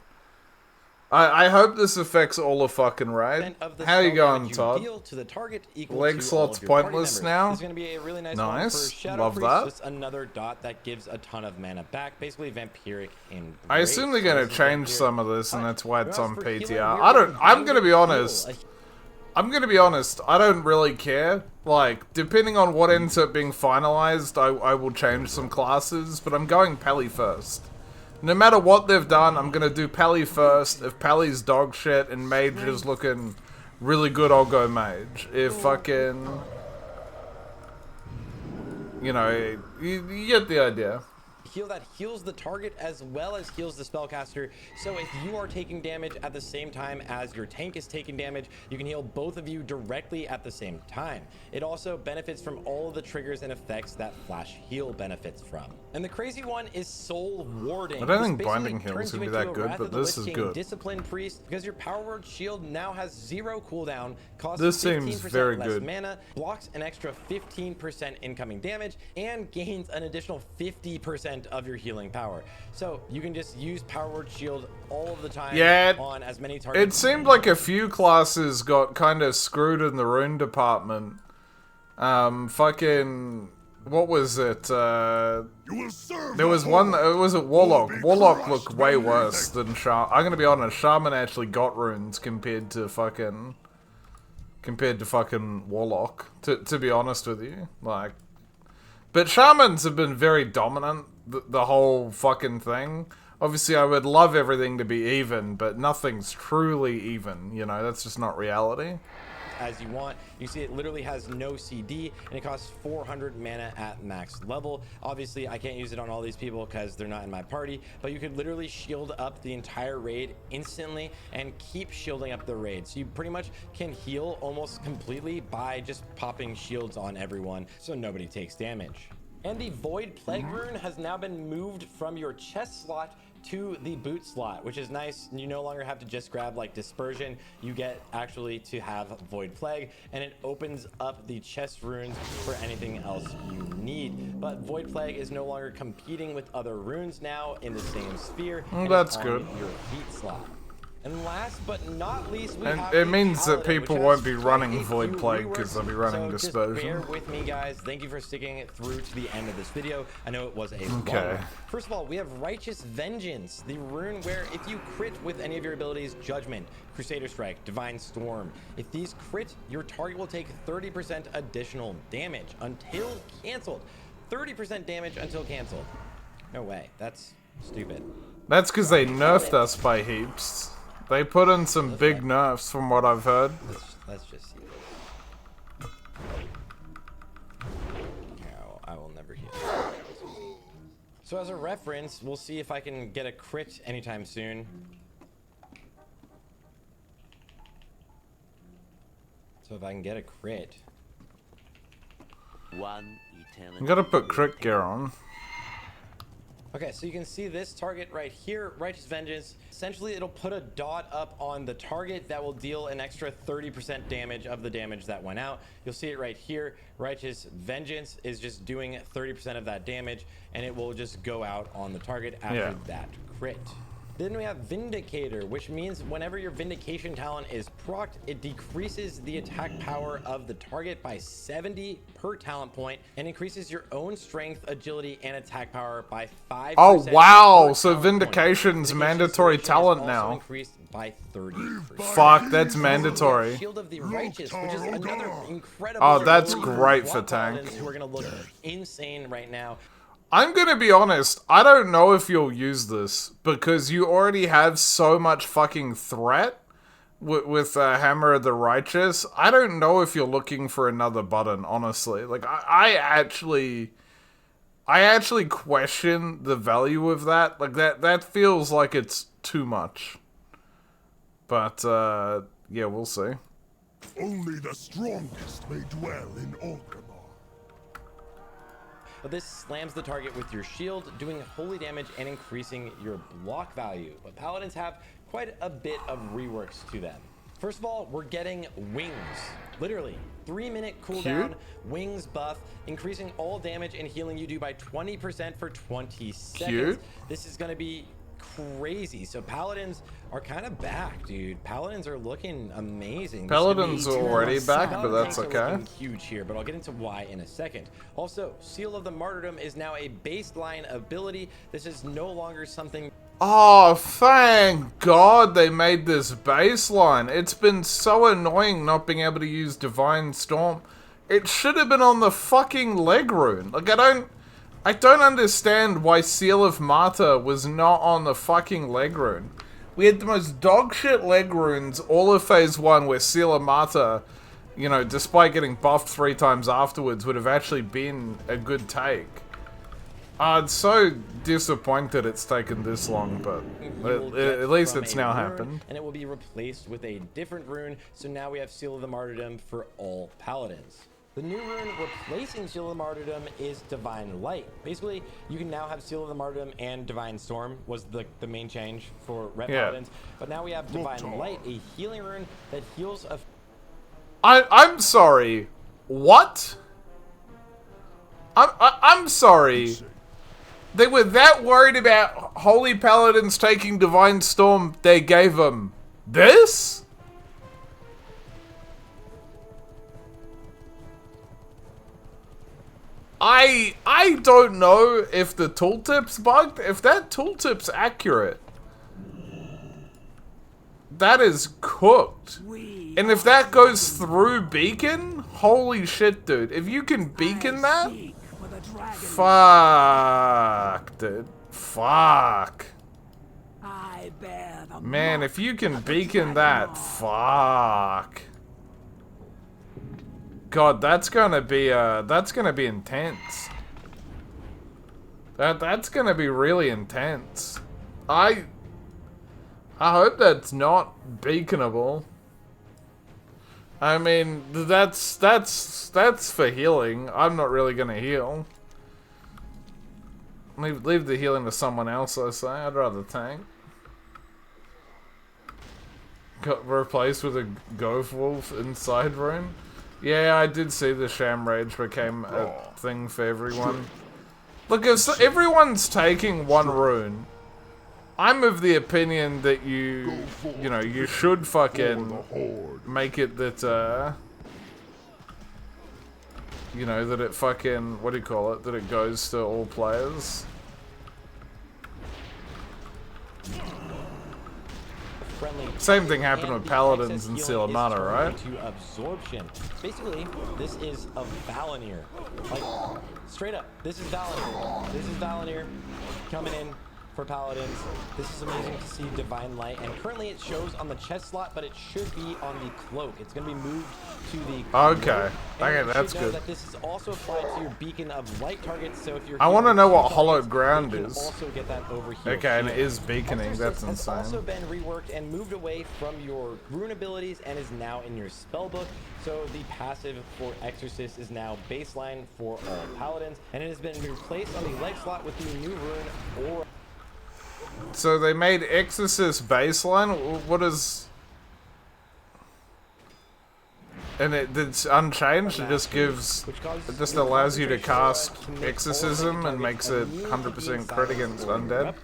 I hope this affects all of fucking raid. Of the How you spell going, damage you Todd? deal to the target equal Leg to slot's all of your party pointless members. now? This is going to be a really nice, Nice. one for Shadow Love Priest. that. Just another dot that gives a ton of mana back, basically vampiric in. I assume they're gonna change some of this, and that's why it's on PTR. I'm I'm gonna be honest. I'm gonna be honest, I don't really care. Like, depending on what ends up being finalized, I will change some classes, but I'm going Pally first. No matter what they've done, I'm gonna do Pally first. If Pally's dog shit and Mage is looking really good, I'll go Mage. If fucking... You know, you get the idea. Heal that heals the target as well as heals the spellcaster. So if you are taking damage at the same time as your tank is taking damage, you can heal both of you directly at the same time. It also benefits from all of the triggers and effects that Flash Heal benefits from. And the crazy one is Soul Warding. I don't This think basically Binding Heal turns is gonna you be into that a good, Wrath but of the this Lich is King good. Disciplined Priest because your Power Word Shield now has 0 cooldown, costs This seems 15% very less good. mana, blocks an extra 15% incoming damage, and gains an additional 50% of your healing power. So you can just use Power Word Shield all of the time on as many targets. It seemed like a few classes got kind of screwed in the rune department. Fucking... What was it? There was one... Was it Warlock? Warlock looked way worse than Shaman. I'm gonna be honest, Shaman actually got runes compared to fucking Warlock, to be honest with you. Like... But Shamans have been very dominant, the whole fucking thing. Obviously, I would love everything to be even, but nothing's truly even, you know, that's just not reality. As you want. You see it literally has no CD and it costs 400 mana at max level. Obviously I can't use it on all these people because they're not in my party, but you could literally shield up the entire raid instantly and keep shielding up the raid. So you pretty much can heal almost completely by just popping shields on everyone so nobody takes damage. And the Void Plague rune has now been moved from your chest slot to the boot slot, which is nice. You no longer have to just grab like Dispersion. You get actually to have Void Plague, and it opens up the chest runes for anything else you need. But Void Plague is no longer competing with other runes now in the same sphere. And That's it's good. on your feet slot. And last but not least, we And have it the means that Paladin, people which won't has be quite running a Void few Plague, reworks. 'cause they'll be running so Dispersion. Just bear with me, guys. Thank you for sticking it through to the end of this video. I know it was a long Okay. one. First of all, we have Righteous Vengeance, the rune where if you crit with any of your abilities, Judgment, Crusader Strike, Divine Storm, if these crit, your target will take 30% additional damage until canceled. 30% damage until canceled. No way. That's stupid. That's because they nerfed us by heaps. They put in some big nerfs from what I've heard. Let's just see. No, I will never heal. So as a reference, we'll see if I can get a crit anytime soon. So if I can get a crit. One eternity. I'm gonna put crit gear on. Okay, so you can see this target right here, Righteous Vengeance. Essentially, it'll put a dot up on the target that will deal an extra 30% damage of the damage that went out. You'll see it right here. Righteous Vengeance is just doing 30% of that damage, and it will just go out on the target after that crit. Then we have Vindicator, which means whenever your Vindication talent is procced, it decreases the attack power of the target by 70 per talent point and increases your own strength, agility, and attack power by 5%. Oh wow! per So talent point. Vindication's mandatory Vindication is talent also now. increased by 30%. Fuck, that's mandatory. Shield of the Righteous, which is another incredible. Oh, that's ability great for Block tank. Paladins who are gonna look insane right now. I'm gonna be honest, I don't know if you'll use this, because you already have so much fucking threat with Hammer of the Righteous. I don't know if you're looking for another button, honestly. Like, I actually question the value of that. Like, that feels like it's too much. But, yeah, we'll see. Only the strongest may dwell in Orgrimmar. But this slams the target with your shield, doing holy damage and increasing your block value. But Paladins have quite a bit of reworks to them. First of all, we're getting Wings. Literally, 3-minute cooldown, Wings buff, increasing all damage and healing you do by 20% for 20 seconds. This is gonna be crazy. So Paladins are kind of back, dude. Paladins are looking amazing. Paladins are already back, but that's Tanks are okay. looking huge here, but I'll get into why in a second. Also, Seal of the Martyrdom is now a baseline ability. This is no longer something. Oh, thank God they made this baseline. It's been so annoying not being able to use Divine Storm. It should have been on the fucking leg rune. Like, I don't understand why Seal of Martyr was not on the fucking leg rune. We had the most dogshit leg runes all of Phase 1 where Seal of Martyr, you know, despite getting buffed 3 times afterwards, would have actually been a good take. I'm so disappointed it's taken this long, but at least it's now happened. And it will be replaced with a different rune, so now we have Seal of the Martyrdom for all Paladins. The new rune replacing Seal of the Martyrdom is Divine Light. Basically, you can now have Seal of the Martyrdom and Divine Storm was the main change for Ret Paladins. But now we have Divine Light, a healing rune that heals a... I'm sorry. What? I'm sorry. They were that worried about Holy Paladins taking Divine Storm, they gave them this? I don't know if the tooltip's bugged. If that tooltip's accurate, that is cooked. And if that goes through Beacon, holy shit, dude. If you can Beacon that, fuck, dude. Fuck. Man, if you can Beacon that, fuck. God, that's gonna be intense. That's gonna be really intense. I hope that's not beaconable. I mean, that's for healing. I'm not really gonna heal. Leave the healing to someone else, I say. I'd rather tank. Got replaced with a Ghost Wolf inside rune. Yeah, I did see the Sham Rage became a thing for everyone. Look, if everyone's taking one rune, I'm of the opinion that you know, you should fucking make it that, you know, that it fucking, what do you call it, that it goes to all players. Same thing happened with Paladins and Seal of Martyr, right? To absorption. Basically, this is a Valinir. Like, straight up, this is Valinir. This is Valinir coming in, for Paladins. This is amazing to see Divine Light, and currently it shows on the chest slot, but it should be on the cloak. It's going to be moved to the Okay. cloak, and Okay, you that's should know good. that this is also applied to your beacon of light targets, so if you're I wanna healing know what two hollowed targets, ground you can is. also get that over here. Okay, and it is beaconing. Exorcist That's has also insane. been reworked and moved away from your rune abilities and is now in your spellbook. So the passive for Exorcist is now baseline for all Paladins, and it has been replaced on the leg slot with the new rune Aura. So they made Exorcist baseline. What is? And it's unchanged. It just gives. It just allows you to cast Exorcism and makes it 100% crit against undead.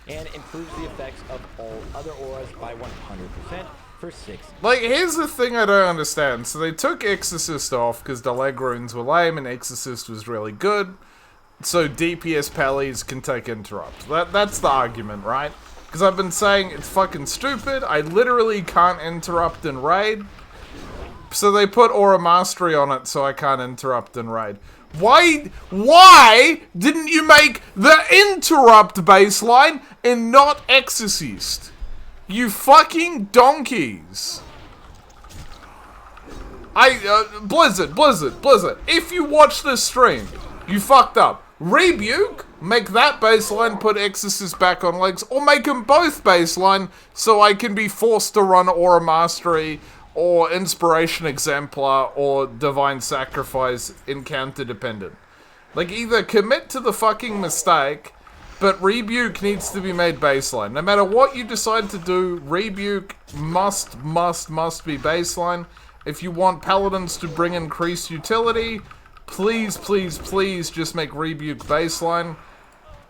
And improves the effects of all other auras by 100% for 6. Like, here's the thing I don't understand. So they took Exorcist off because the leg runes were lame and Exorcist was really good. So DPS Pallies can take Interrupt. That's the argument, right? Because I've been saying it's fucking stupid. I literally can't interrupt in raid. So they put Aura Mastery on it so I can't interrupt in raid. Why didn't you make the Interrupt baseline and not Exorcist? You fucking donkeys. Blizzard, if you watch this stream, you fucked up. Rebuke, make that baseline, put Exorcist back on legs, or make them both baseline so I can be forced to run Aura Mastery or Inspiration Exemplar or Divine Sacrifice encounter dependent. Like, either commit to the fucking mistake, but Rebuke needs to be made baseline. No matter what you decide to do, Rebuke must be baseline. If you want Paladins to bring increased utility, please just make Rebuke baseline.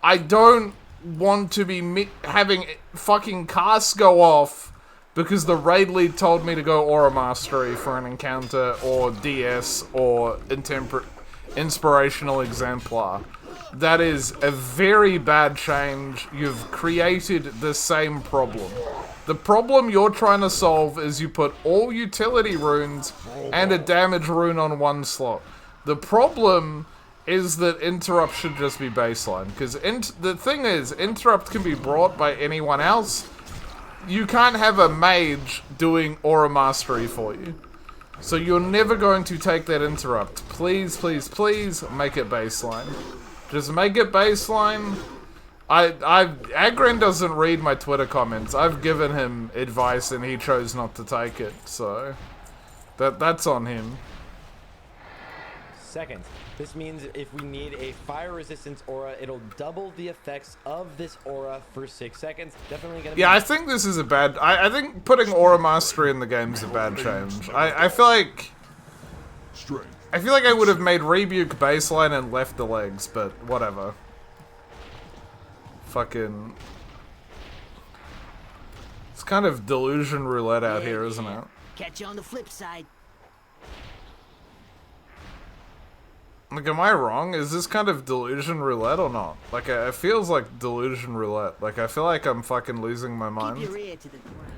I don't want to be having fucking casts go off because the raid lead told me to go Aura Mastery for an encounter, or DS, or Inspirational Exemplar. That is a very bad change. You've created the same problem. The problem you're trying to solve is you put all utility runes and a damage rune on one slot. The problem is that Interrupt should just be baseline. Because the thing is, Interrupt can be brought by anyone else. You can't have a mage doing Aura Mastery for you. So you're never going to take that Interrupt. Please make it baseline. Just make it baseline. Agren doesn't read my Twitter comments. I've given him advice and he chose not to take it, so that's on him. Seconds. This means if we need a fire resistance aura, it'll double the effects of this aura for 6 seconds. Definitely gonna be. Yeah, I think this is a bad. I think putting Aura Mastery in the game is a bad change. I feel like I would have made Rebuke baseline and left the legs, but whatever. Fucking. It's kind of delusion roulette out here, isn't it? Catch you on the flip side. Like, am I wrong? Is this kind of delusion roulette or not? Like, it feels like delusion roulette. Like, I feel like I'm fucking losing my mind. Keep your ear to the ground.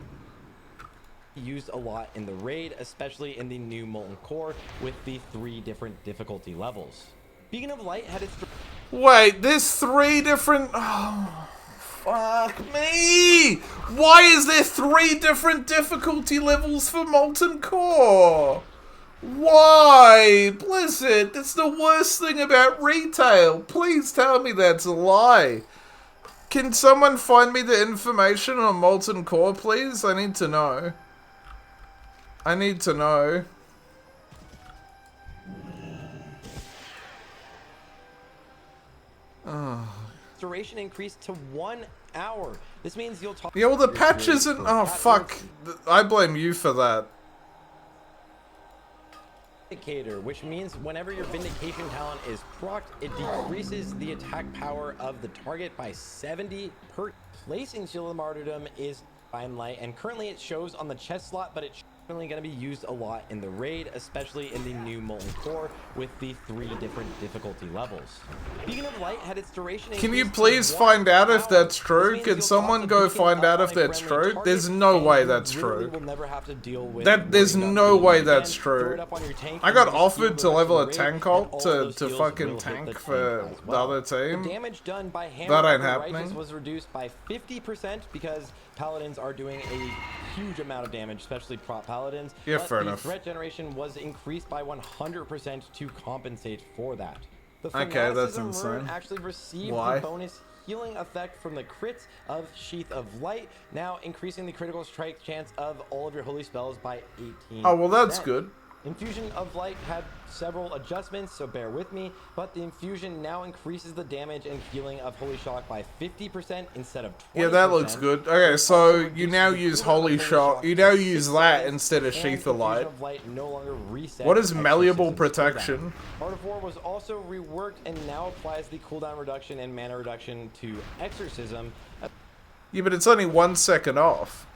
Used a lot in the raid, especially in the new Molten Core with the 3 different difficulty levels. Beacon of Light had its. Wait, there's 3 different. Oh, fuck me! Why is there 3 different difficulty levels for Molten Core? Why? Blizzard, that's the worst thing about retail. Please tell me that's a lie. Can someone find me the information on Molten Core, please? I need to know. I need to know. Duration increased to 1 hour. This means you'll talk. Yeah, well, the patch isn't. Oh, fuck. I blame you for that. Vindicator, which means whenever your Vindication talent is procced, it decreases the attack power of the target by 70 per. Placing Shield of Martyrdom is Divine Light, and currently it shows on the chest slot, but it should definitely going to be used a lot in the raid, especially in the new Molten Core with the 3 different difficulty levels. Beacon of Light had its duration. Can you increased to please 1 find out if hour. that's This true? means Can you'll someone toss a go beacon find up out on if a that's friendly true? target, There's no and way you that's literally true. will never have to deal with There's worrying no about way being that's again. Throw true. it up on your tank I and got just offered heal to the rest level of a the tank raid, and ult all to those heals fucking will hit tank the for tank as the well. other team. The damage done by Hammer That ain't of the happening. Righteous was reduced by 50% because Paladins are doing a huge amount of damage, especially prop Paladins. Yeah, but fair the enough. threat generation was increased by 100% to compensate for that. The Okay, that's Fanaticism insane. rune actually received Why? the bonus healing effect from the crits of Sheath of Light, now increasing the critical strike chance of all of your holy spells by 18%. Oh, well, that's good. Infusion of Light had several adjustments, so bear with me, but the infusion now increases the damage and healing of Holy Shock by 50% instead of 20%. Yeah, that looks good. Okay, so you now use Holy Shock. You now use that instead of Sheath of Light. No longer resets What is Malleable Exorcism's Protection? cooldown. Art of War was also reworked and now applies the cooldown reduction and mana reduction to Exorcism, Yeah, but it's only 1 second off.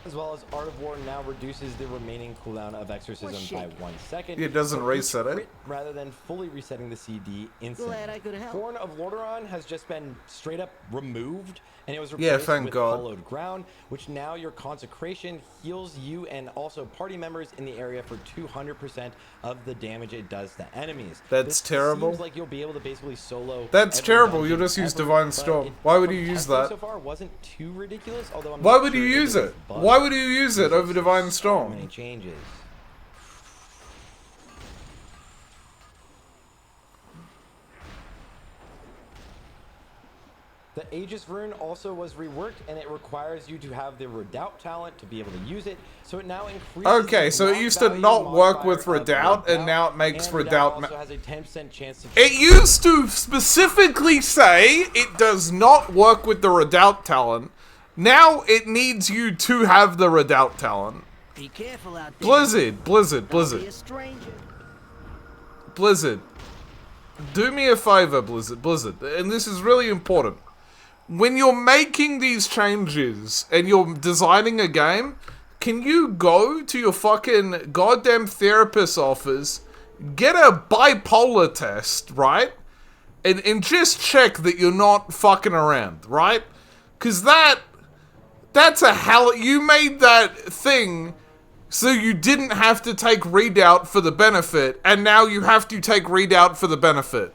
as well as Art of War now reduces the remaining cooldown of Exorcism by 1 second. It doesn't for each reset it. crit rather than fully resetting the CD instantly. Glad I could help. Horn of Lordaeron has just been straight up removed, and it was Yeah, replaced thank with God. Hallowed Ground, which now your consecration heals you and also party members in the area for 200% of the damage it does to enemies. That's This terrible. Seems like you'll be able to basically solo. That's every terrible. dungeon You'll just use ever, Divine but Storm. it- Why would from you use testing that? So far, wasn't too ridiculous. Although I'm Why not would you sure if use was it? bugged. Why would you use it over Divine So Storm? many changes. The Aegis rune also was reworked, and it requires you to have the Redoubt talent to be able to use it. So it now increases. Okay, the so it block used to value not work with modifier of Redoubt, and now it makes and Redoubt also has a 10% chance to. It used to specifically say it does not work with the Redoubt talent. Now it needs you to have the Redoubt talent. Be careful out there. Blizzard, Blizzard, Don't be Blizzard, a stranger. Blizzard. Do me a favor, Blizzard, Blizzard, and this is really important. When you're making these changes and you're designing a game, can you go to your fucking goddamn therapist's office, get a bipolar test, right? And just check that you're not fucking around, right? Because that's a hell... You made that thing so you didn't have to take Redoubt for the benefit, and now you have to take Redoubt for the benefit.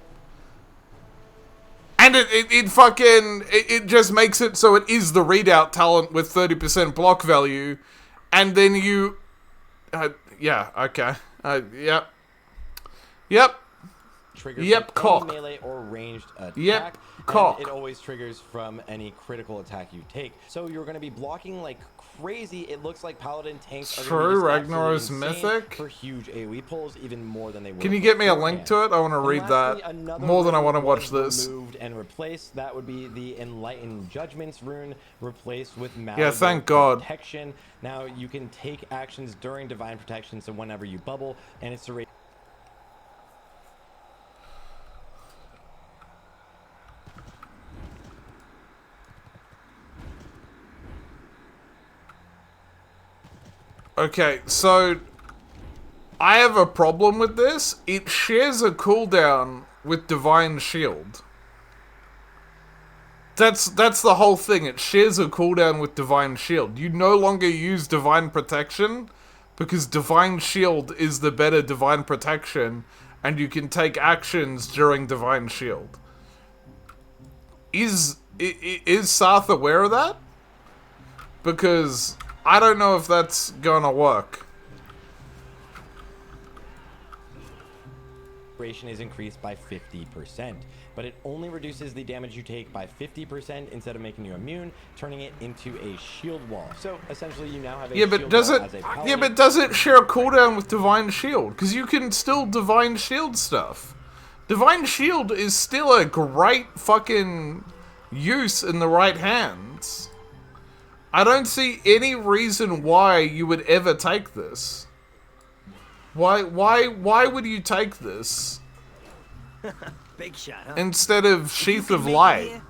And it just makes it so it is the Redoubt talent with 30% block value, and then you... yeah, okay. Yep. Yep. Triggers Yep, from any cock. melee or ranged attack. Yep, and cock. it always triggers from any critical attack you take. So you're going to be blocking like crazy. It looks like Paladin tanks are True, gonna be just Ragnar is absolutely insane mythic. for huge AoE pulls, even more than they were. Can you get me a link beforehand. to it? I want to And read lastly, that another more than I rune want to watch was this. Removed and replaced. That would be the Enlightened Judgments rune, replaced with Yeah, Malleable thank God. Protection. Now you can take actions during Divine Protection, so whenever you bubble, and it's a Okay, so I have a problem with this. It shares a cooldown with Divine Shield. That's the whole thing. It shares a cooldown with Divine Shield. You no longer use Divine Protection because Divine Shield is the better Divine Protection, and you can take actions during Divine Shield. Is Sarth aware of that? Because I don't know if that's gonna work. duration is increased by 50%, but it only reduces the damage you take by 50% instead of making you immune, turning it into a shield wall. So essentially, you now have a Yeah, but shield does wall it? as a Yeah, paladin. but does it share a cooldown with Divine Shield? Because you can still Divine Shield stuff. Divine Shield is still a great fucking use in the right hands. I don't see any reason why you would ever take this. Why would you take this Big shot, huh? instead of If you Sheath can of make it Light? here,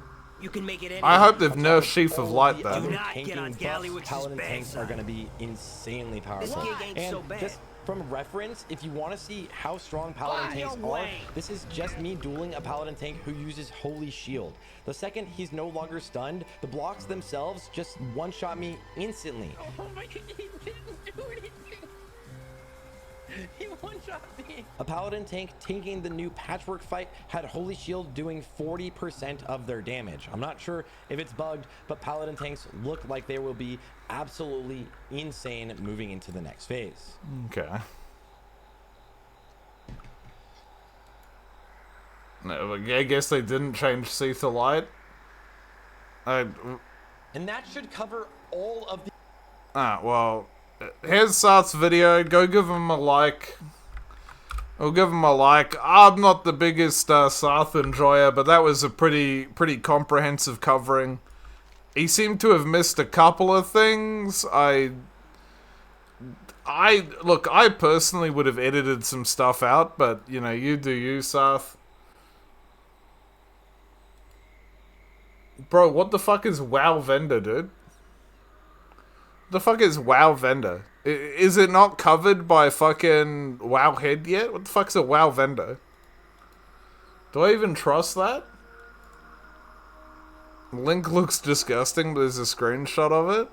You can make it any. I hope they've nerfed Sheath of Light The other then. Do not get on tanking buffs, Gallywix's Paladin bad tanks are side. going to be insanely powerful. gig ain't And so bad. just from reference, if you want to see how strong Paladin Fire tanks are, away. this is just me dueling a Paladin tank who uses Holy Shield. The second he's no longer stunned, the blocks themselves just one-shot me instantly. Oh my god, he didn't do anything. He one-shot me. A Paladin tank taking the new Patchwork fight had Holy Shield doing 40% of their damage. I'm not sure if it's bugged, but Paladin tanks look like they will be absolutely insane moving into the next phase. Okay. No, I guess they didn't change Sheath of Light. And that should cover all of the... Well, here's Sart's video. Go give him a like. I'll give him a like. I'm not the biggest Sarth enjoyer, but that was a pretty comprehensive covering. He seemed to have missed a couple of things. Look, I personally would have edited some stuff out, but, you know, you do you, Sarth. Bro, what the fuck is WoW Vendor, dude? The fuck is WoW Vendor? Is it not covered by fucking Wowhead yet? What the fuck's a WoW Vendor? Do I even trust that? Link looks disgusting, but there's a screenshot of it.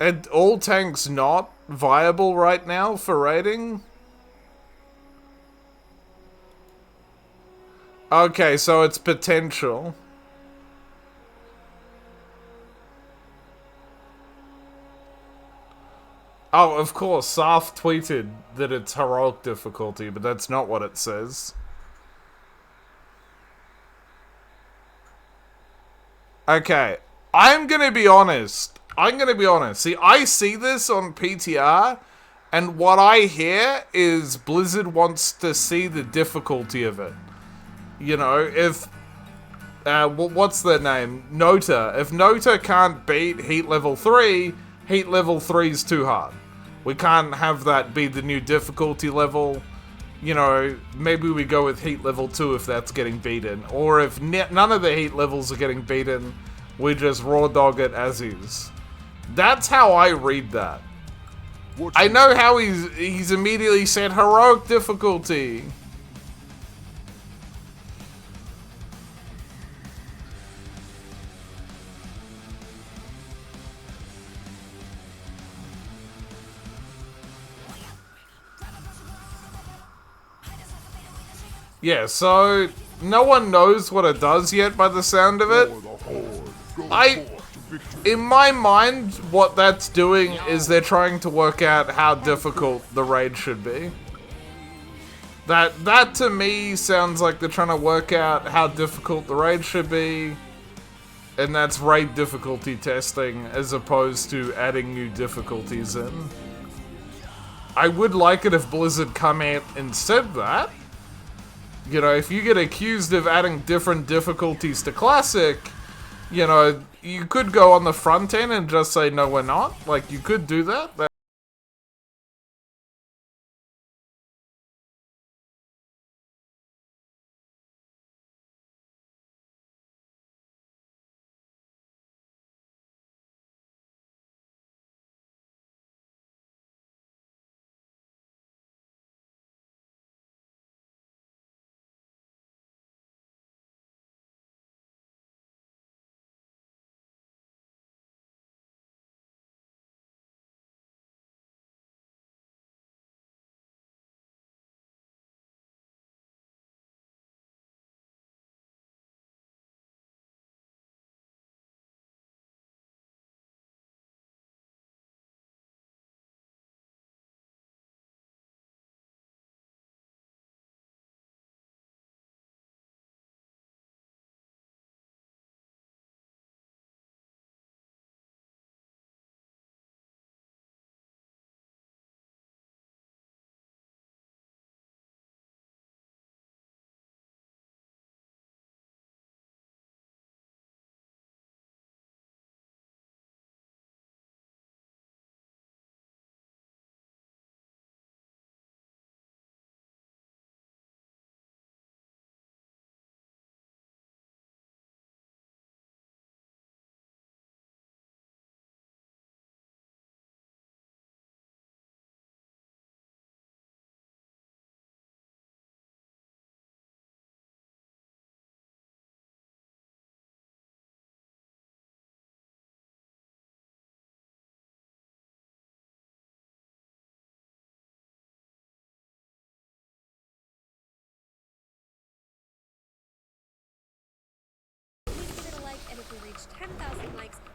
And all tanks not viable right now for raiding? Okay, so it's potential. Oh, of course, Sarth tweeted that it's heroic difficulty, but that's not what it says. Okay, I'm gonna be honest. See, I see this on PTR, and what I hear is Blizzard wants to see the difficulty of it. You know, if... what's their name? Nota. If Nota can't beat Heat Level 3, Heat Level 3 is too hard. We can't have that be the new difficulty level. You know, maybe we go with Heat Level 2 if that's getting beaten. Or if none of the Heat levels are getting beaten, we just raw dog it as is. That's how I read that. I know how he's immediately said heroic difficulty. Yeah, so no one knows what it does yet by the sound of it. In my mind, what that's doing is they're trying to work out how difficult the raid should be. That to me sounds like they're trying to work out how difficult the raid should be. And that's raid difficulty testing as opposed to adding new difficulties in. I would like it if Blizzard come out and said that. You know, if you get accused of adding different difficulties to Classic, you know, you could go on the front end and just say, no, we're not. Like, you could do that.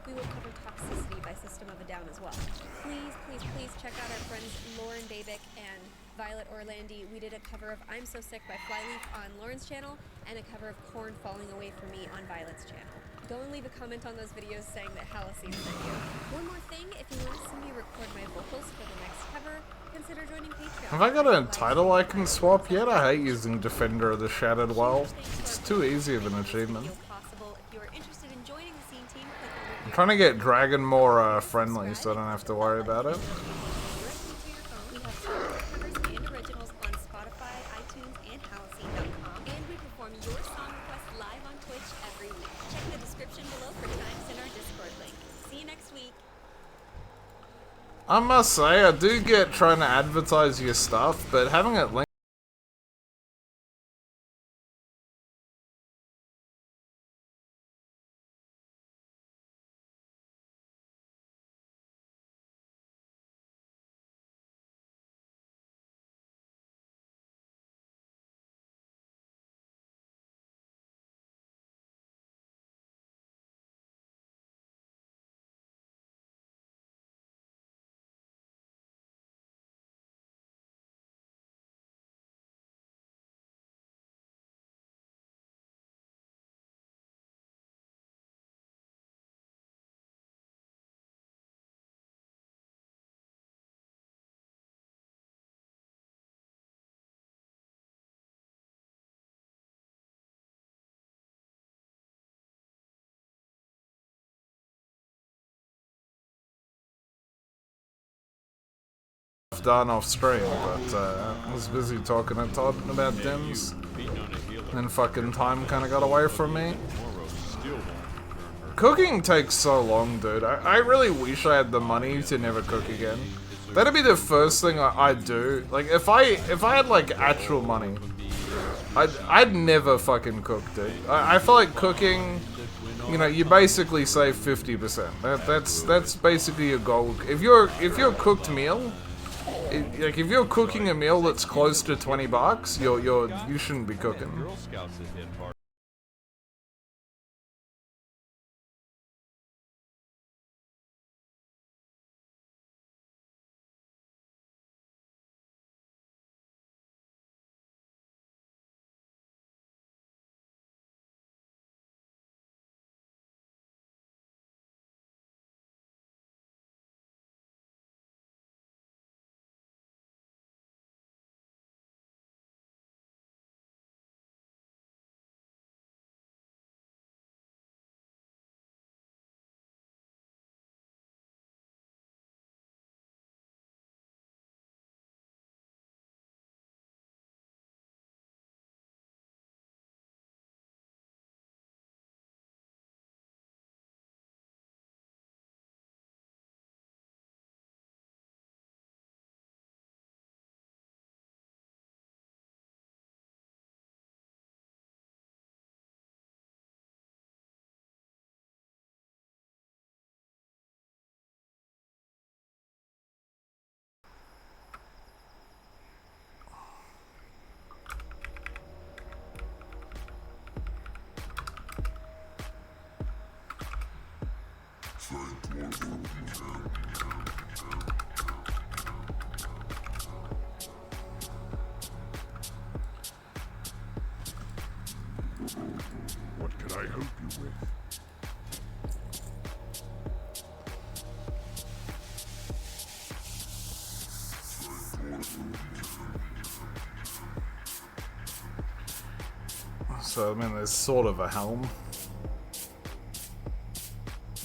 we will cover Toxicity by System of a Down as well. Please, please, please check out our friends Lauren Babick and Violet Orlandi. We did a cover of I'm So Sick by Flyleaf on Lauren's channel and a cover of Korn Falling Away From Me on Violet's channel. Go and leave a comment on those videos saying that Halocene sent you. One more thing, if you want to see me record my vocals for the next cover, consider joining Patreon. Have I got a title I can swap yet? I hate using Defender of the Shattered Well. It's too easy of an achievement. I'm trying to get Dragon more friendly so I don't have to worry about it. We have covers and originals on Spotify, iTunes, and Halocene.com, and we perform your song requests live on Twitch every week. Check the description below for times in our Discord link. See you next week. I must say, I do get trying to advertise your stuff, but having it linked done off stream, but I was busy talking to Todd about dims, and fucking time kind of got away from me. Cooking takes so long, dude. I really wish I had the money to never cook again. That'd be the first thing I'd do. Like, if I had like actual money, I'd never fucking cook, dude. I feel like cooking, you know, you basically save 50%. That's basically your goal. If you're a cooked meal, like if you're cooking a meal that's close to $20, you shouldn't be cooking. What can I help you with? So, I mean, there's sort of a helm.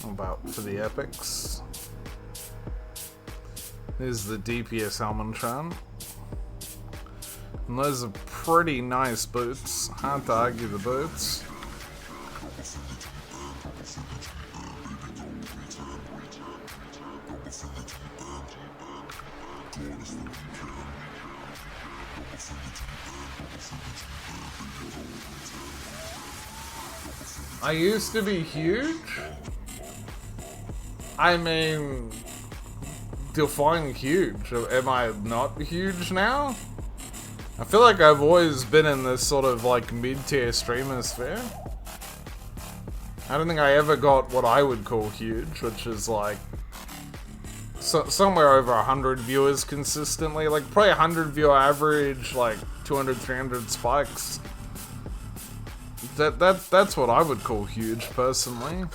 About for the epics. There's the DPS Helmantron. And those are pretty nice boots. Hard to argue the boots. I used to be huge. I mean, define huge. Am I not huge now? I feel like I've always been in this sort of like mid-tier streamer sphere. I don't think I ever got what I would call huge, which is like somewhere over 100 viewers consistently. Like probably 100 viewer average, like 200, 300 spikes. That's what I would call huge personally.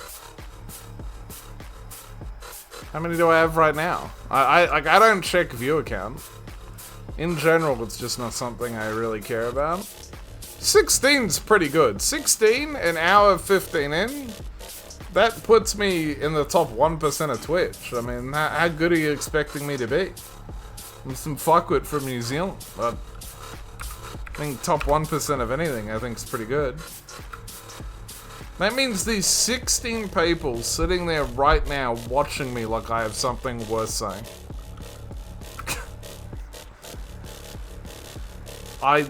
How many do I have right now? I don't check viewer count. In general, it's just not something I really care about. 16's pretty good. 16, an hour 15 in. That puts me in the top 1% of Twitch. I mean, how good are you expecting me to be? I'm some fuckwit from New Zealand, but I think top 1% of anything I think is pretty good. That means these 16 people sitting there right now watching me like I have something worth saying. I'd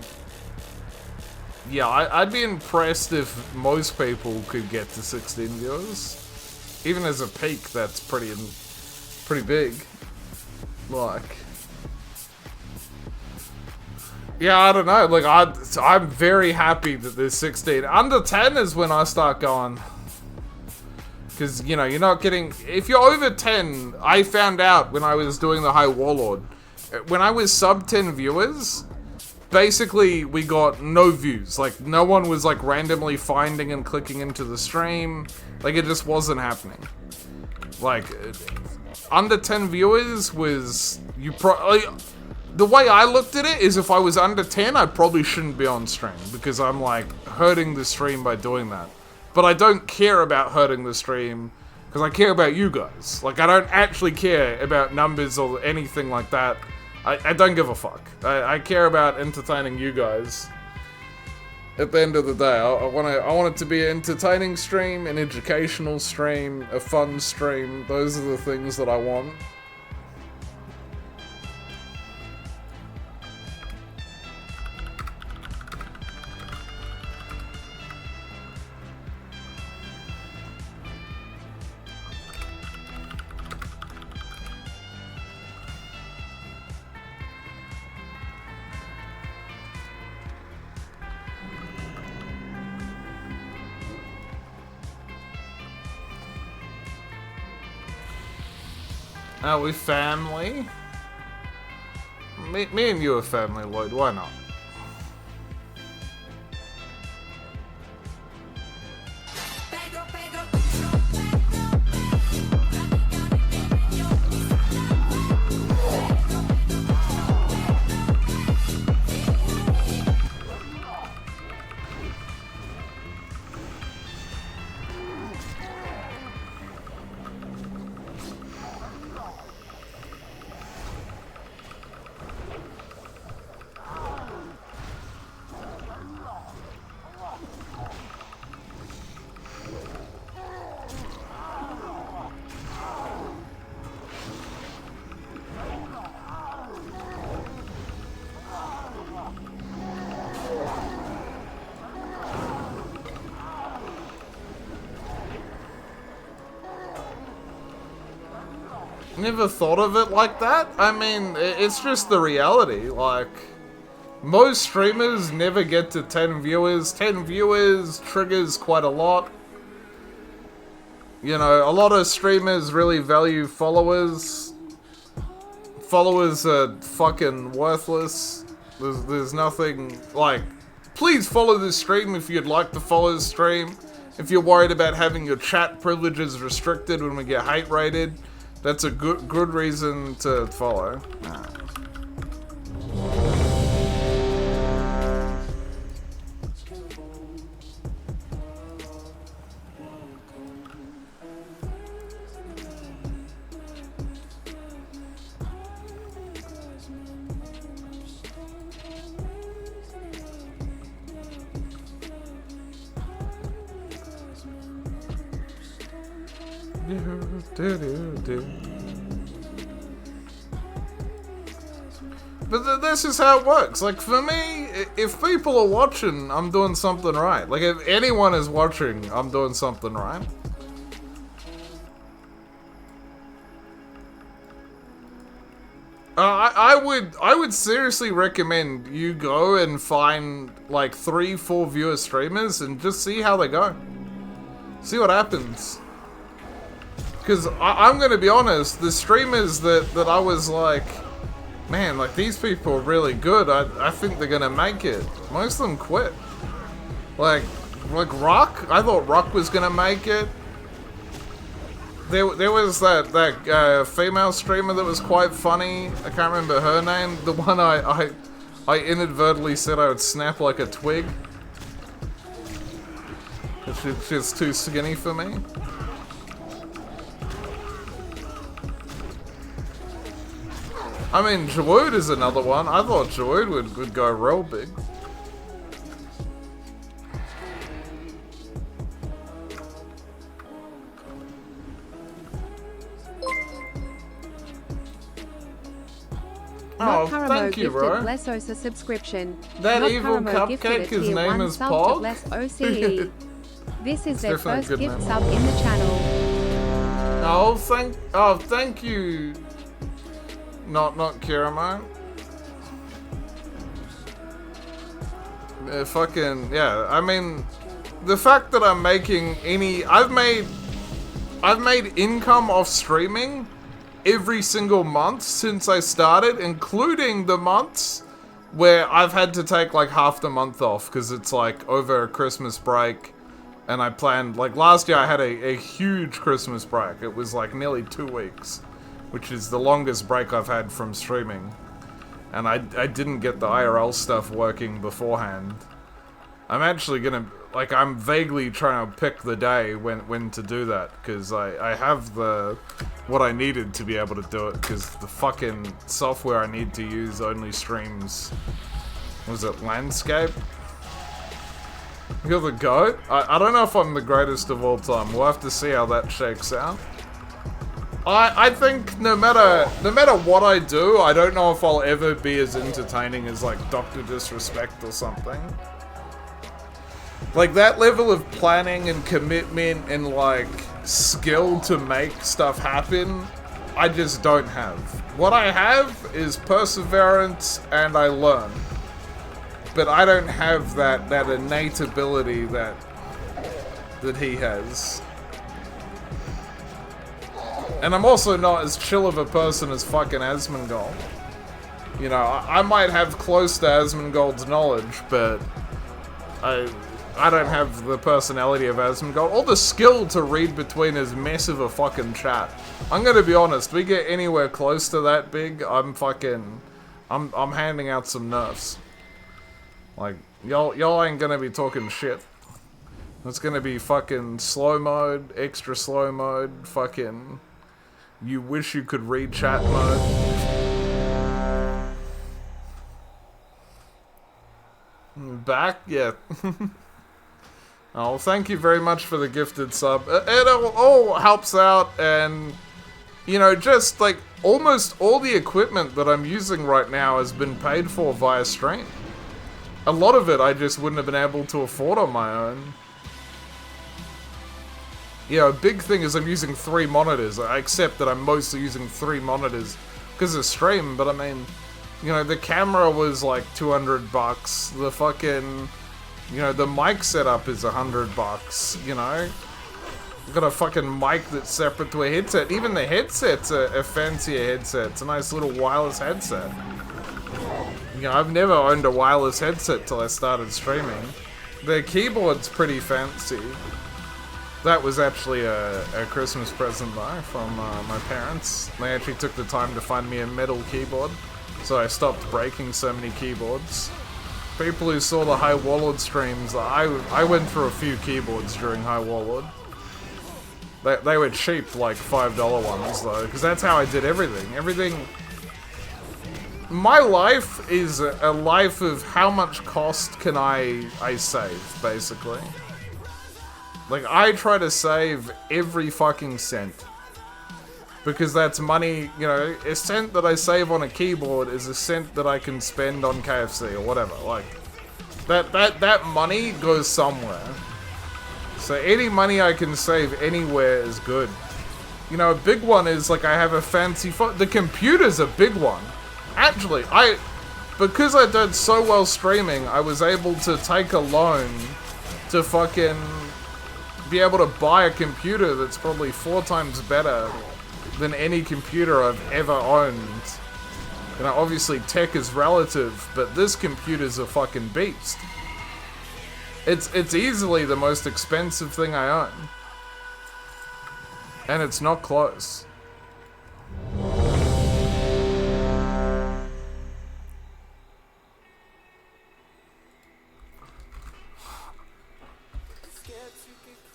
be impressed if most people could get to 16 viewers. Even as a peak, that's pretty big. Like, yeah, I don't know. Like, I'm very happy that there's 16. Under 10 is when I start going. Because, you know, you're not getting... If you're over 10, I found out when I was doing the High Warlord. When I was sub 10 viewers, basically we got no views. Like, no one was, like, randomly finding and clicking into the stream. Like, it just wasn't happening. Like, under 10 viewers was... The way I looked at it is if I was under 10, I probably shouldn't be on stream. Because I'm, like, hurting the stream by doing that. But I don't care about hurting the stream. Because I care about you guys. Like, I don't actually care about numbers or anything like that. I don't give a fuck. I care about entertaining you guys. At the end of the day, I want it to be an entertaining stream, an educational stream, a fun stream. Those are the things that I want. Are we family? Me and you are family, Lloyd. Why not? Never thought of it like that. I mean, it's just the reality. Like, most streamers never get to 10 viewers. 10 viewers triggers quite a lot. You know, a lot of streamers really value followers. Followers are fucking worthless. There's nothing, like, please follow this stream if you'd like to follow the stream. If you're worried about having your chat privileges restricted when we get hate rated, that's a good reason to follow. But this is how it works. Like, for me, if people are watching, I'm doing something right. Like, if anyone is watching, I'm doing something right. I would seriously recommend you go and find like 3-4 viewer streamers and just see how they go. See what happens. Because I'm going to be honest, the streamers that I was like, man, like these people are really good. I think they're going to make it. Most of them quit. Like Ruck, I thought Ruck was going to make it. There was that female streamer that was quite funny. I can't remember her name. The one I inadvertently said I would snap like a twig. She's too skinny for me. I mean, Jawood is another one. I thought Jawood would go real big. Oh, thank you, bro. Bless Osa subscription. That Not evil Paramo gifted cupcake, a his tier name 1 is sub to Pog? Bless OCE. This is their definitely a first good gift name. sub in the channel. Thank you. Not Kiramo. Fucking, yeah, I mean, the fact that I'm making I've made income off streaming every single month since I started, including the months where I've had to take like half the month off because it's like over a Christmas break, and I planned, like last year I had a huge Christmas break. It was like nearly 2 weeks, which is the longest break I've had from streaming. And I didn't get the IRL stuff working beforehand. I'm actually gonna, like, I'm vaguely trying to pick the day when to do that, because I have what I needed to be able to do it, because the fucking software I need to use only streams, was it Landscape? You're the GOAT? I don't know if I'm the greatest of all time. We'll have to see how that shakes out. I think no matter what I do, I don't know if I'll ever be as entertaining as like Dr. Disrespect or something. Like that level of planning and commitment and like skill to make stuff happen, I just don't have. What I have is perseverance and I learn. But I don't have that innate ability that he has. And I'm also not as chill of a person as fucking Asmongold. You know, I might have close to Asmongold's knowledge, but I don't have the personality of Asmongold, or the skill to read between his mess of a fucking chat. I'm gonna be honest, we get anywhere close to that big, I'm handing out some nerfs. Like, y'all ain't gonna be talking shit. It's gonna be fucking slow mode, extra slow mode, fucking you wish you could read chat mode. Back? Yeah. Oh, thank you very much for the gifted sub. It all helps out, and, you know, just like almost all the equipment that I'm using right now has been paid for via stream. A lot of it I just wouldn't have been able to afford on my own. Yeah, a big thing is I'm using 3 monitors. I accept that I'm mostly using 3 monitors because of stream, but I mean, you know, the camera was like $200. The fucking, you know, the mic setup is $100, you know? I've got a fucking mic that's separate to a headset. Even the headset's a fancier headset. It's a nice little wireless headset. You know, I've never owned a wireless headset till I started streaming. The keyboard's pretty fancy. That was actually a Christmas present though from my parents. They actually took the time to find me a metal keyboard, so I stopped breaking so many keyboards. People who saw the High Warlord streams, I went through a few keyboards during High Warlord. They were cheap, like $5 ones though, because that's how I did everything. My life is a life of how much cost can I save, basically. Like, I try to save every fucking cent. Because that's money, you know, a cent that I save on a keyboard is a cent that I can spend on KFC or whatever. Like, that money goes somewhere. So any money I can save anywhere is good. You know, a big one is, like, I have a fancy phone. The computer's a big one. Actually, because I did so well streaming, I was able to take a loan to fucking be able to buy a computer that's probably 4 times better than any computer I've ever owned. You know, obviously tech is relative, but this computer's a fucking beast. It's easily the most expensive thing I own. And it's not close.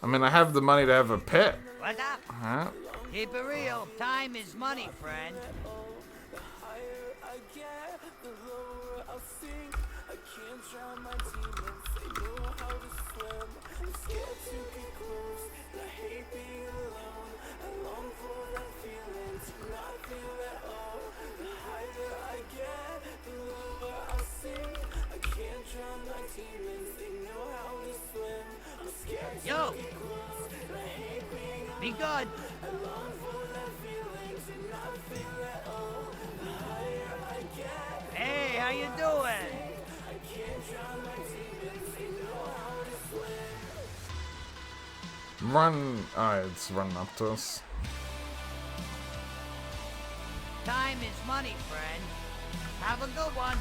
I mean, I have the money to have a pet. What's up? Huh? Keep it real. Time is money, friend. Yo! Be good! Hey, how you doing? Run. Alright, it's running up to us. Time is money, friend. Have a good one.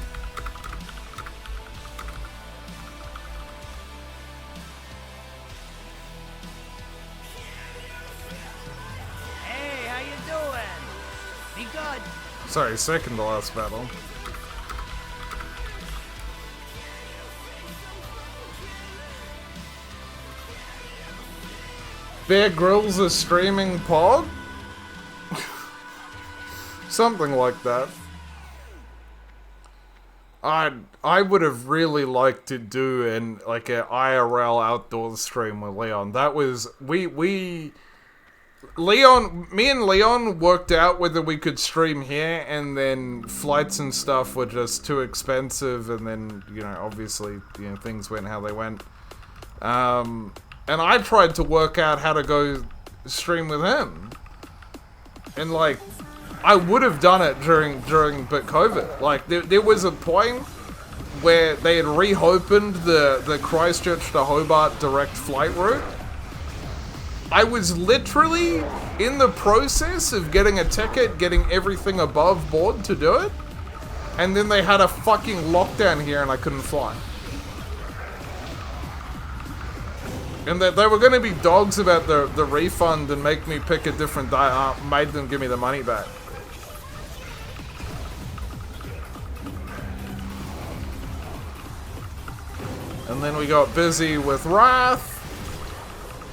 Hey, how you doing? Be good. Sorry, second to last battle. Bear Grylls is streaming Pog? Something like that. I would have really liked to do an IRL outdoor stream with Leon. That was me and Leon worked out whether we could stream here, and then flights and stuff were just too expensive, and then, you know, obviously, you know, things went how they went. And I tried to work out how to go stream with him. And like, I would have done it during but COVID. Like, there was a point where they had reopened the Christchurch to Hobart direct flight route. I was literally in the process of getting a ticket, getting everything above board to do it. And then they had a fucking lockdown here and I couldn't fly. And they were going to be dogs about the refund and make me pick a different day. Made them give me the money back. And then we got busy with Wrath.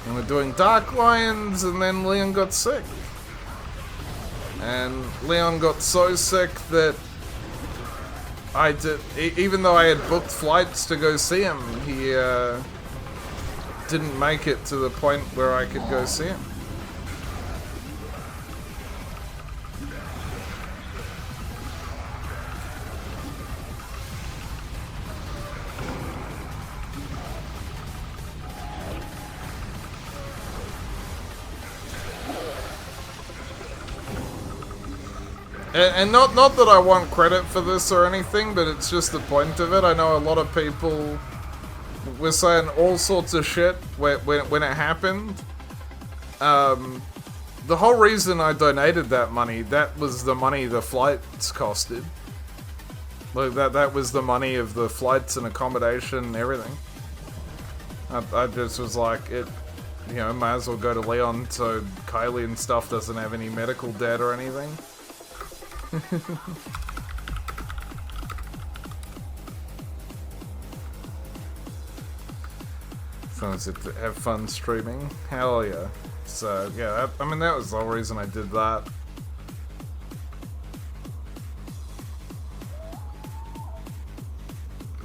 And we're doing Dark Lions, and then Leon got sick. And Leon got so sick that I did, even though I had booked flights to go see him, he didn't make it to the point where I could go see him. And not that I want credit for this or anything, but it's just the point of it. I know a lot of people were saying all sorts of shit when it happened. The whole reason I donated that money, that was the money the flights costed. Like that was the money of the flights and accommodation and everything. I just was like, you know, might as well go to Leon so Kylie and stuff doesn't have any medical debt or anything. So is it to have fun streaming? Hell yeah. So yeah, I mean that was the whole reason I did that.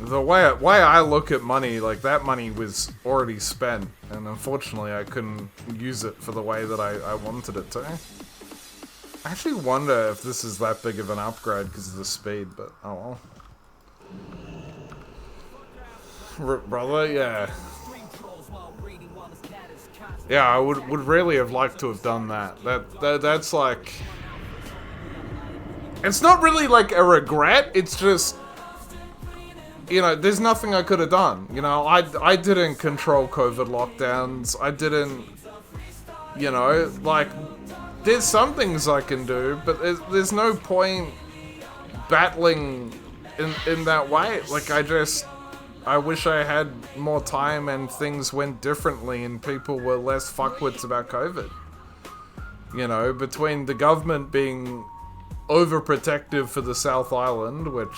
The way I look at money, like that money was already spent, and unfortunately I couldn't use it for the way that I wanted it to. I actually wonder if this is that big of an upgrade because of the speed, but oh well. Brother, yeah. Yeah, I would really have liked to have done that. That's like... It's not really like a regret, it's just... you know, there's nothing I could have done. You know, I didn't control COVID lockdowns. I didn't, you know, like, there's some things I can do, but there's no point battling in that way. Like, I wish I had more time and things went differently and people were less fuckwits about COVID. You know, between the government being overprotective for the South Island, which,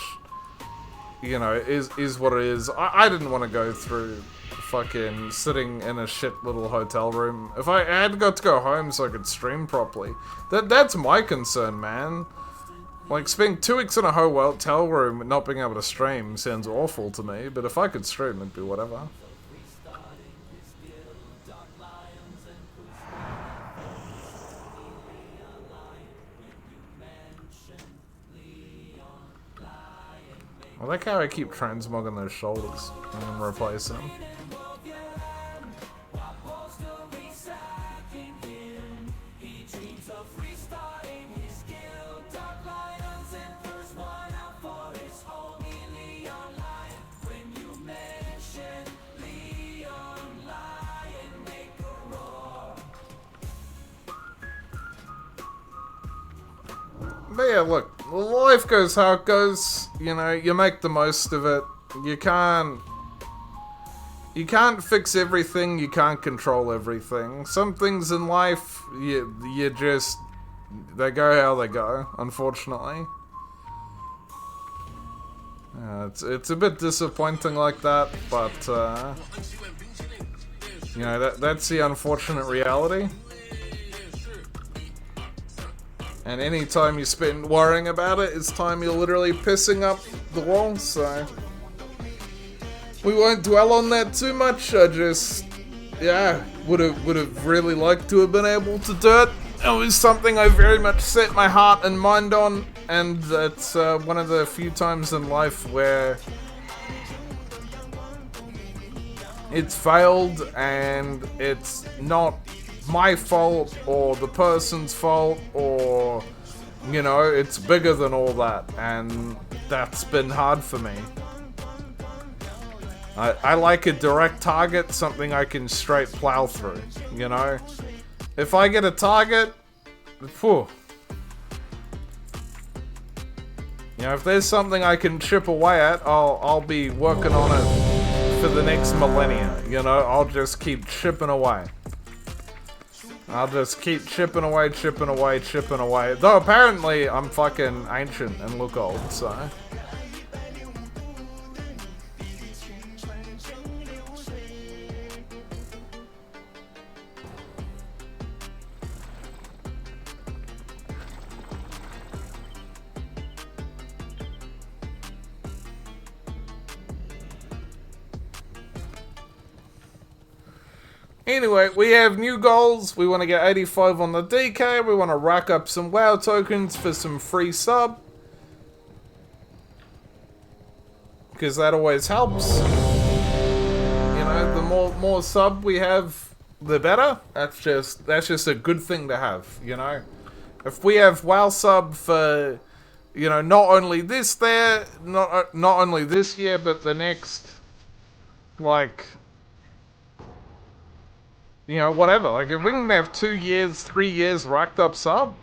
you know, is what it is. I didn't want to go through fucking sitting in a shit little hotel room. If I had got to go home so I could stream properly, that's my concern, man. Like, spending 2 weeks in a hotel room and not being able to stream sounds awful to me, but if I could stream, it'd be whatever. I like how I keep transmogging those shoulders and then replace them. But yeah, look, life goes how it goes. You know, you make the most of it. You can't fix everything. You can't control everything. Some things in life, you just, they go how they go, unfortunately. It's a bit disappointing like that, but you know, that's the unfortunate reality. And any time you spend worrying about it, it's time you're literally pissing up the wall, so we won't dwell on that too much. I just, yeah, would have really liked to have been able to do it. It was something I very much set my heart and mind on, and it's one of the few times in life where it's failed, and it's not my fault or the person's fault, or, you know, it's bigger than all that, and that's been hard for me. I like a direct target, something I can straight plow through, you know? If I get a target, phew. You know, if there's something I can chip away at, I'll be working on it for the next millennia, you know? I'll just keep chipping away. I'll just keep chipping away, chipping away, chipping away. Though apparently I'm fucking ancient and look old, so. Anyway, we have new goals. We want to get 85 on the DK. We want to rack up some WoW tokens for some free sub, because that always helps. You know, the more sub we have, the better. That's just a good thing to have, you know. If we have WoW sub for, you know, not only this not only this year, but the next, like, you know, whatever. Like, if we can have 2 years, 3 years racked up sub,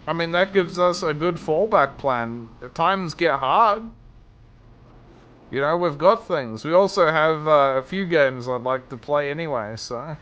I mean, that gives us a good fallback plan. If times get hard, you know, we've got things. We also have a few games I'd like to play anyway, so.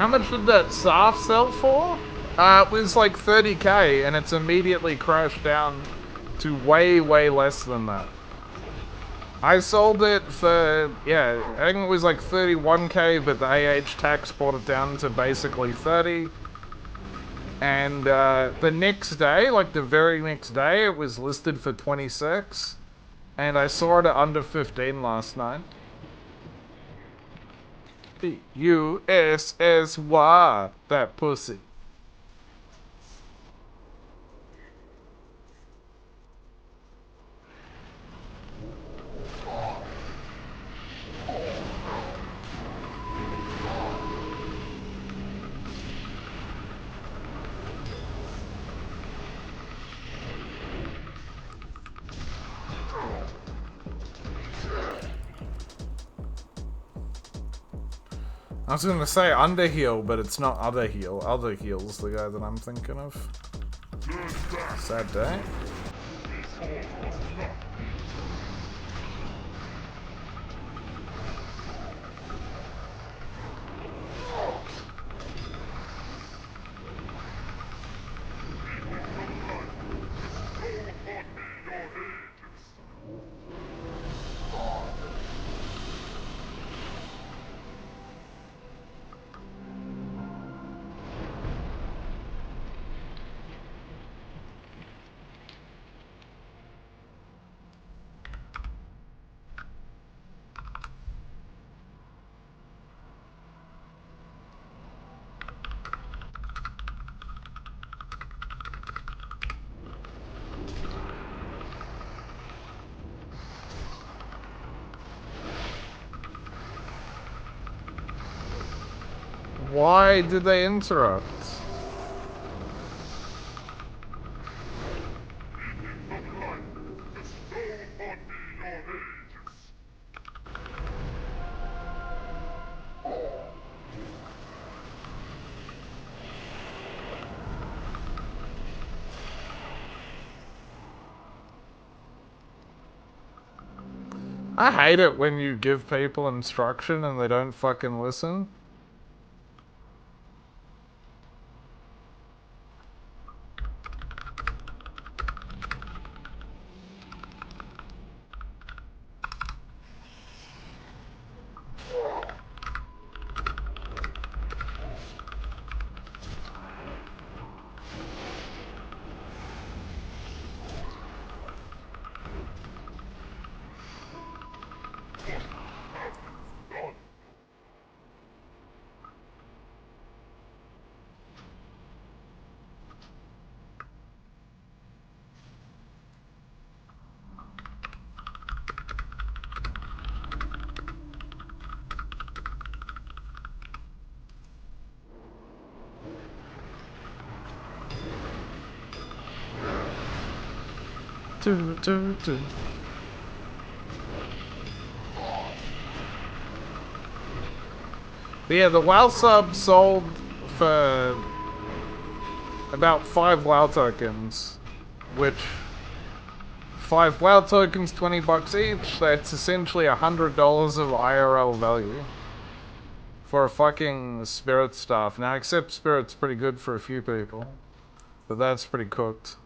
How much did that SAF sell for? It was like 30k, and it's immediately crashed down to way, way less than that. I sold it for, yeah, I think it was like 31k, but the AH tax brought it down to basically 30. And the next day, like the very next day, it was listed for 26. And I saw it at under 15 last night. B-U-S-S-Y, that pussy. I was gonna say Underheal, but it's not Otherheal. Otherheal's the guy that I'm thinking of. Sad day. Why did they interrupt? I hate it when you give people instruction and they don't fucking listen. But yeah, the WoW sub sold for about 5 WoW tokens, which 5 WoW tokens, $20 each. That's essentially $100 of IRL value for a fucking Spirit staff. Now, except Spirit's pretty good for a few people, but that's pretty cooked.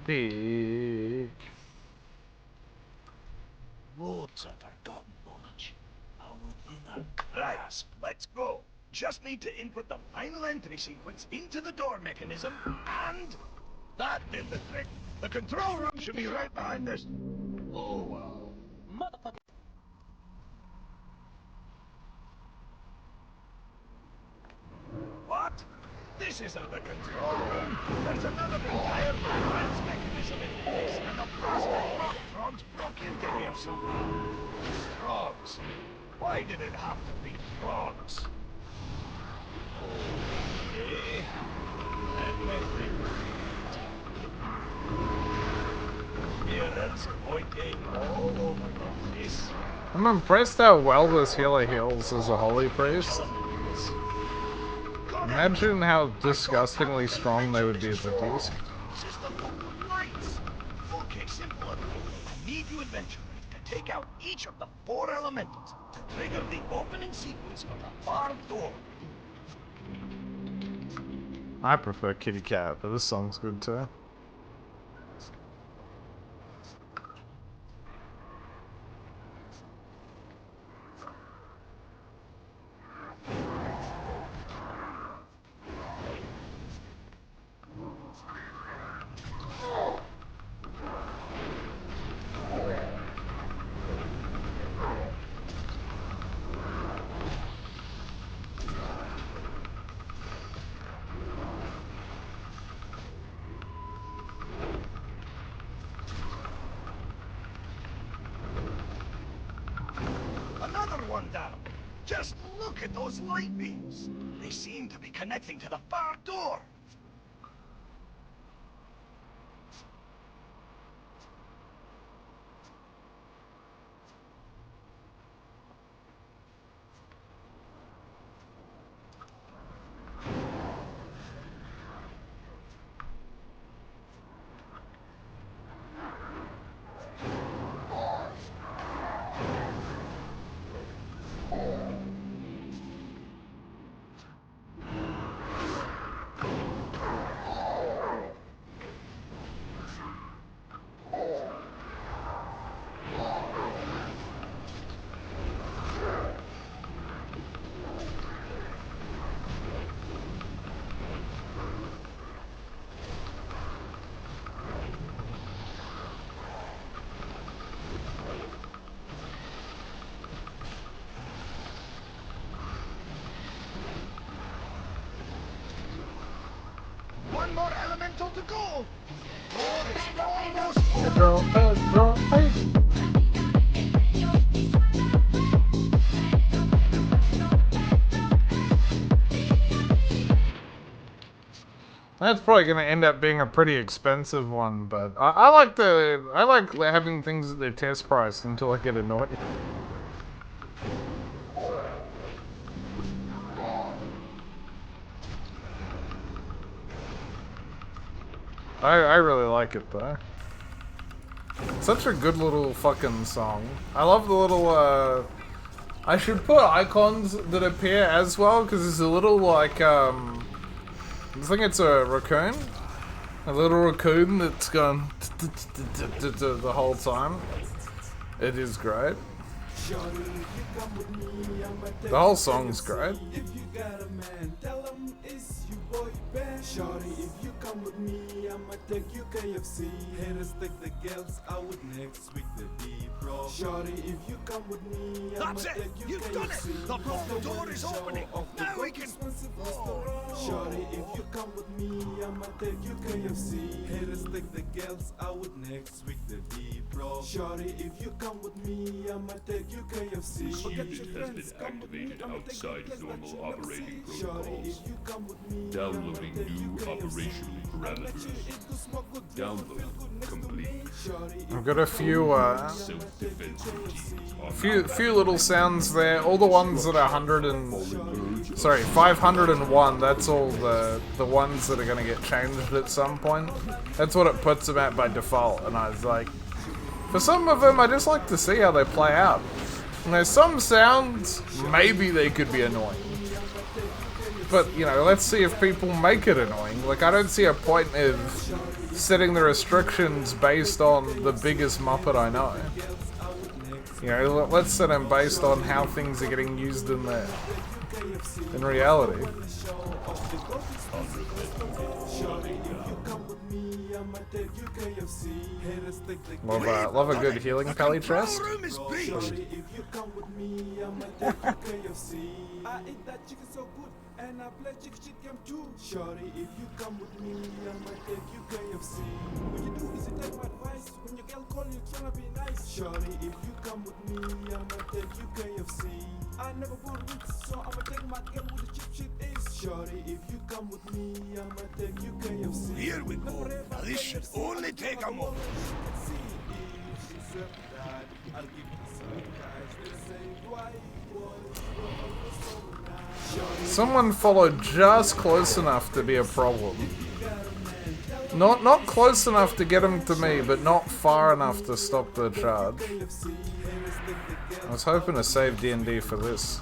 dick. Words of forgotten knowledge. Right, let's go. Just need to input the final entry sequence into the door mechanism, and that did the trick. The control room should be right behind this. Oh, wow. Motherfucker. What? This isn't the control room. There's another entire defense mechanism in place, and the bastard rock frogs broke into here somehow. Frogs. Why did it have to be frogs? Okay. Let me think. Mirrors pointing all over the place. I'm impressed how well this healer heals as a holy priest. Imagine how disgustingly strong they would be as a beast. System of lights. Okay, simple enough. I need you eventually to take out each of the 4 elementals to trigger the opening sequence of the far door. I prefer Kitty Cat, but this song's good too. Another one down. Just look at those light beams. They seem to be connecting to the far door. One more elemental to go. Oh, it's almost. That's probably gonna end up being a pretty expensive one, but I like having things at their test price until I get annoyed. I really like it though. Such a good little fucking song. I love the little I should put icons that appear as well, because there's a little like I think it's a raccoon. A little raccoon that's gone the whole time. It is great. The whole song's great. Shorty, if you come with me, I'ma take you KFC. Haters take the girls out next week, the deep roll. Shorty, if you come with me, I'ma take you KFC. You've done it! The front door is opening! Now we can... Shorty, if you come with me, I'ma take you KFC. Haters take the girls out next week, the deep roll. Shorty, if you come with me, I'ma take you KFC. Forget your friends, come with me, I'ma take you places that you never see. Shorty, if you come with me, Downloading new operational parameters. Download complete. I've got a few Self-defense routines. few little sounds there. All the ones that are 501. That's all the ones that are gonna get changed at some point. That's what it puts them at by default. And I was like, for some of them, I just like to see how they play out. And there's some sounds maybe they could be annoying. But, you know, let's see if people make it annoying. Like, I don't see a point of setting the restrictions based on the biggest Muppet I know. You know, let's set them based on how things are getting used in there. In reality. Love a good healing pally chest. And I play chicken too. Shorty, if you come with me, I'ma take you KFC. What you do is you take my advice. When your girl call you, tryna be nice. Shorty, if you come with me, I'ma take you KFC. I never want weeks, so I'ma take my girl with the cheap shit is. Shorty, if you come with me, I'ma take you KFC. Here we go. Now this should only take a moment. Someone followed just close enough to be a problem. Not close enough to get him to me, but not far enough to stop the charge. I was hoping to save D&D for this.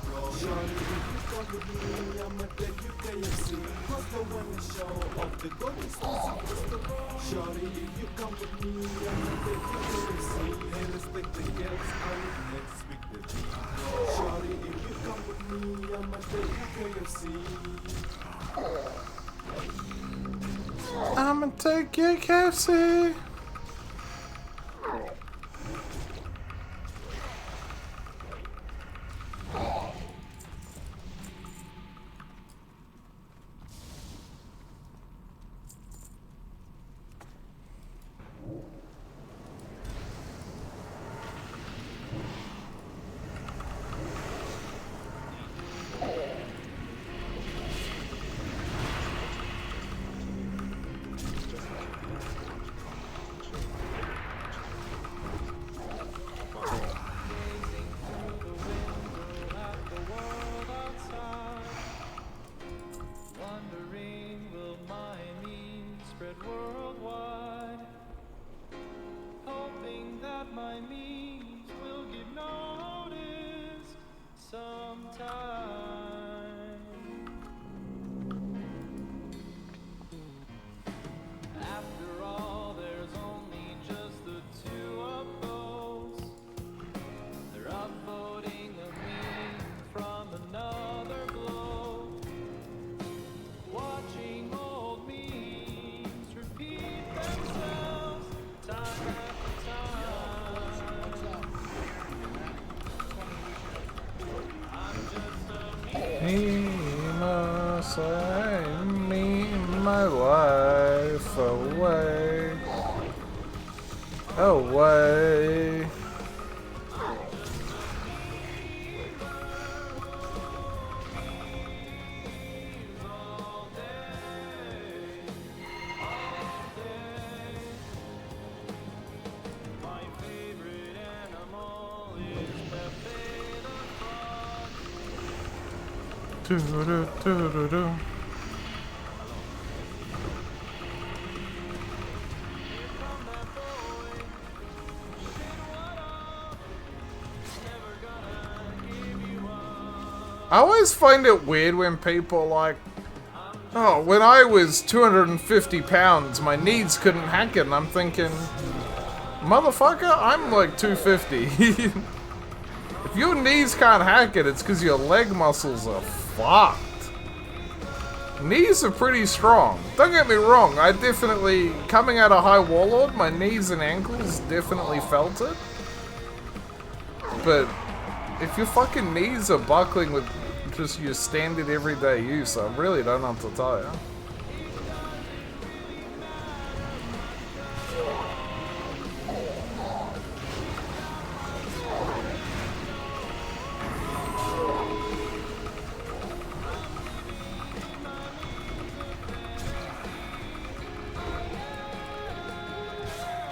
I'ma take your KFC. He must save me my life away. Away. Do-do-do-do-do. I always find it weird when people are like, oh, when I was 250 pounds, my knees couldn't hack it, and I'm thinking, motherfucker, I'm like 250. If your knees can't hack it, it's because your leg muscles are fucked. Knees are pretty strong. Don't get me wrong, I definitely, coming out of High Warlord, my knees and ankles definitely felt it. But if your fucking knees are buckling with just your standard everyday use, I really don't know what to tell you.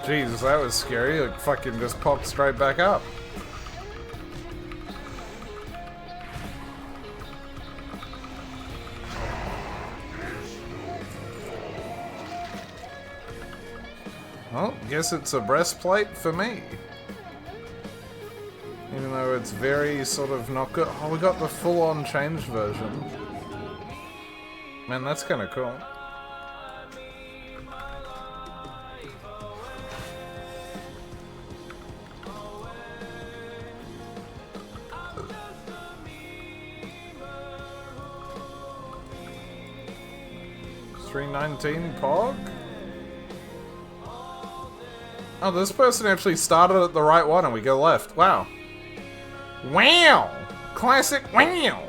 Jesus, that was scary. Like, fucking just popped straight back up. Well, guess it's a breastplate for me. Even though it's very sort of not good. Oh, we got the full-on changed version. Man, that's kind of cool. 319 Pog? Oh, this person actually started at the right one and we go left. Wow. Wow! Classic wow!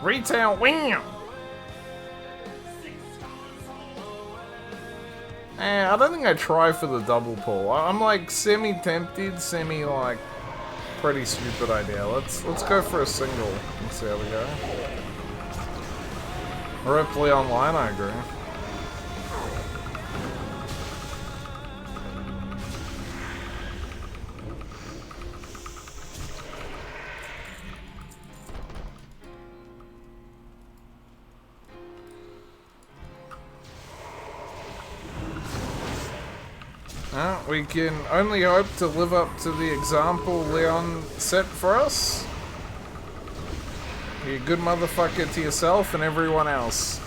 Retail wow! I don't think I try for the double pull. I'm like semi-tempted, like pretty stupid idea. Let's go for a single and see how we go. Ripley online, I agree. We can only hope to live up to the example Leon set for us. Be a good motherfucker to yourself and everyone else.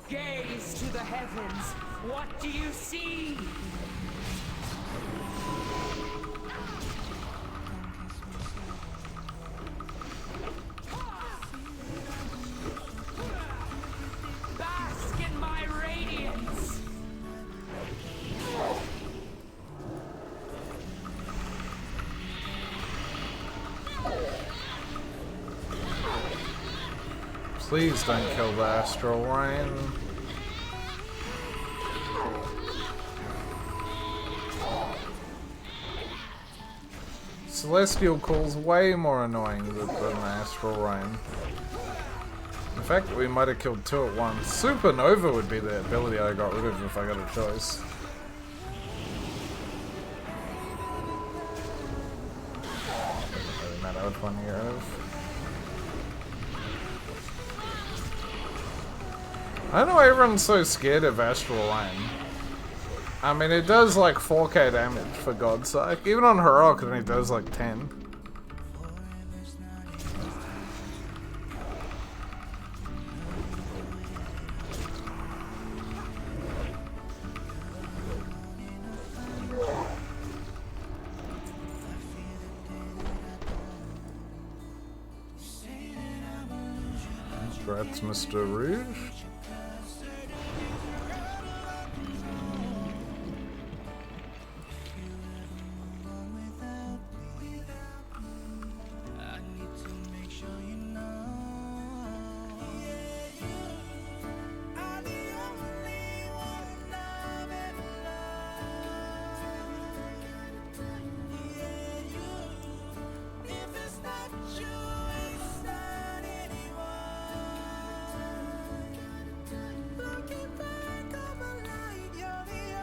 Gaze to the heavens. What do you see? Bask in my radiance. Please don't kill the Astral Rain. Celestial Call's way more annoying than the Astral Rain. The fact that we might have killed two at once. Supernova would be the ability I got rid of if I got a choice. Doesn't really matter which one you get rid of. I don't know why everyone's so scared of Astral Rain. I mean, it does like 4k damage, for God's sake. Even on Heroic, it only does like 10. That's Mr. Rouge.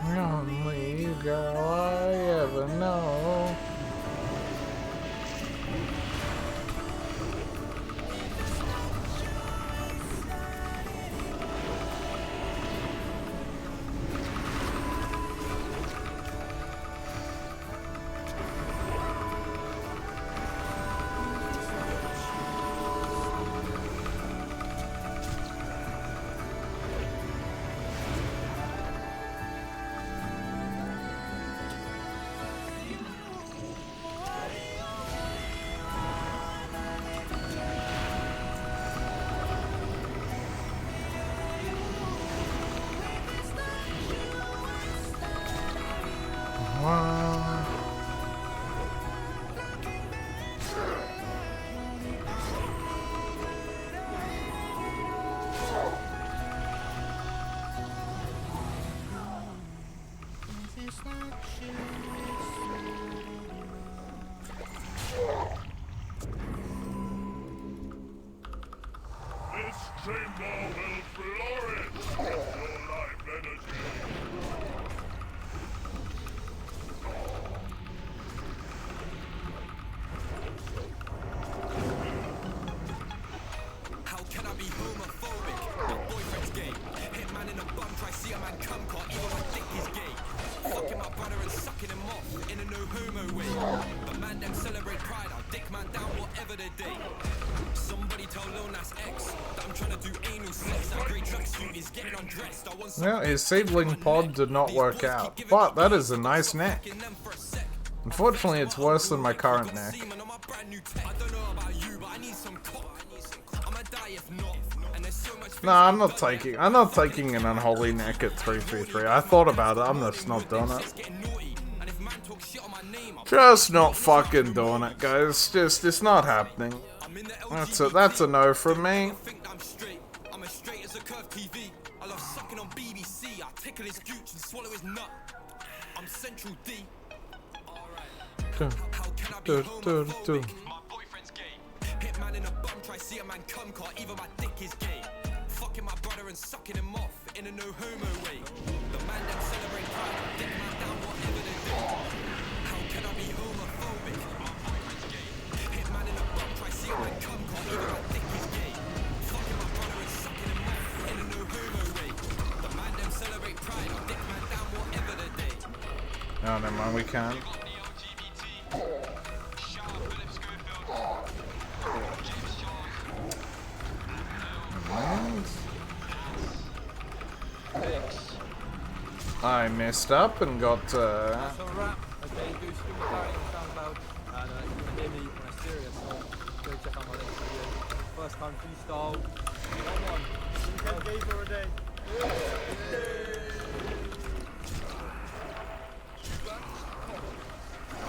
Only girl I ever know. This chamber will flourish with your life energy. How can I be homophobic? My boyfriend's gay. Hitman in a bum, try see a man come caught, even I think he's gay. Fucking my brother and sucking him off in a no homo way. The man them celebrate pride, I dick man down whatever the day. Somebody tell Lil Nas X that I'm trying to do anal sex. That grey tracksuit is getting undressed. I want some. Yeah, his seedling pod did not work out, but that is a nice neck. Unfortunately, it's worse than my current neck. I don't know about you, but I need some cock. I'ma die if not. And there's so much. Nah, I'm not taking an unholy neck at 333. I thought about it, I'm just not doing it. Just not fucking doing it, guys. It's not happening. That's a no from me. I'm straight as a curved TV. I love sucking on BBC. I tickle his gooch and swallow his nut. I'm Central D. How can I be homophobic? My boyfriend's gay. Hitman in a bum, try see a man come car, even my dick is gay. Fucking my brother and sucking him off in a no homo way. The man them celebrate pride, dick man down whatever they do. How can I be homophobic? My boyfriend's gay. Hitman in a bum, try see a man come car, even my dick is gay. Fucking my brother and sucking him off in a no homo way. The man them celebrate pride, dick man down whatever they do. Oh, never mind, we can't. I messed up and got That's a wrap. Okay, do stream starting on SoundCloud and if you want to hear me on a serious note, go check out my next video. First time freestyle. Come on. 10K for a day.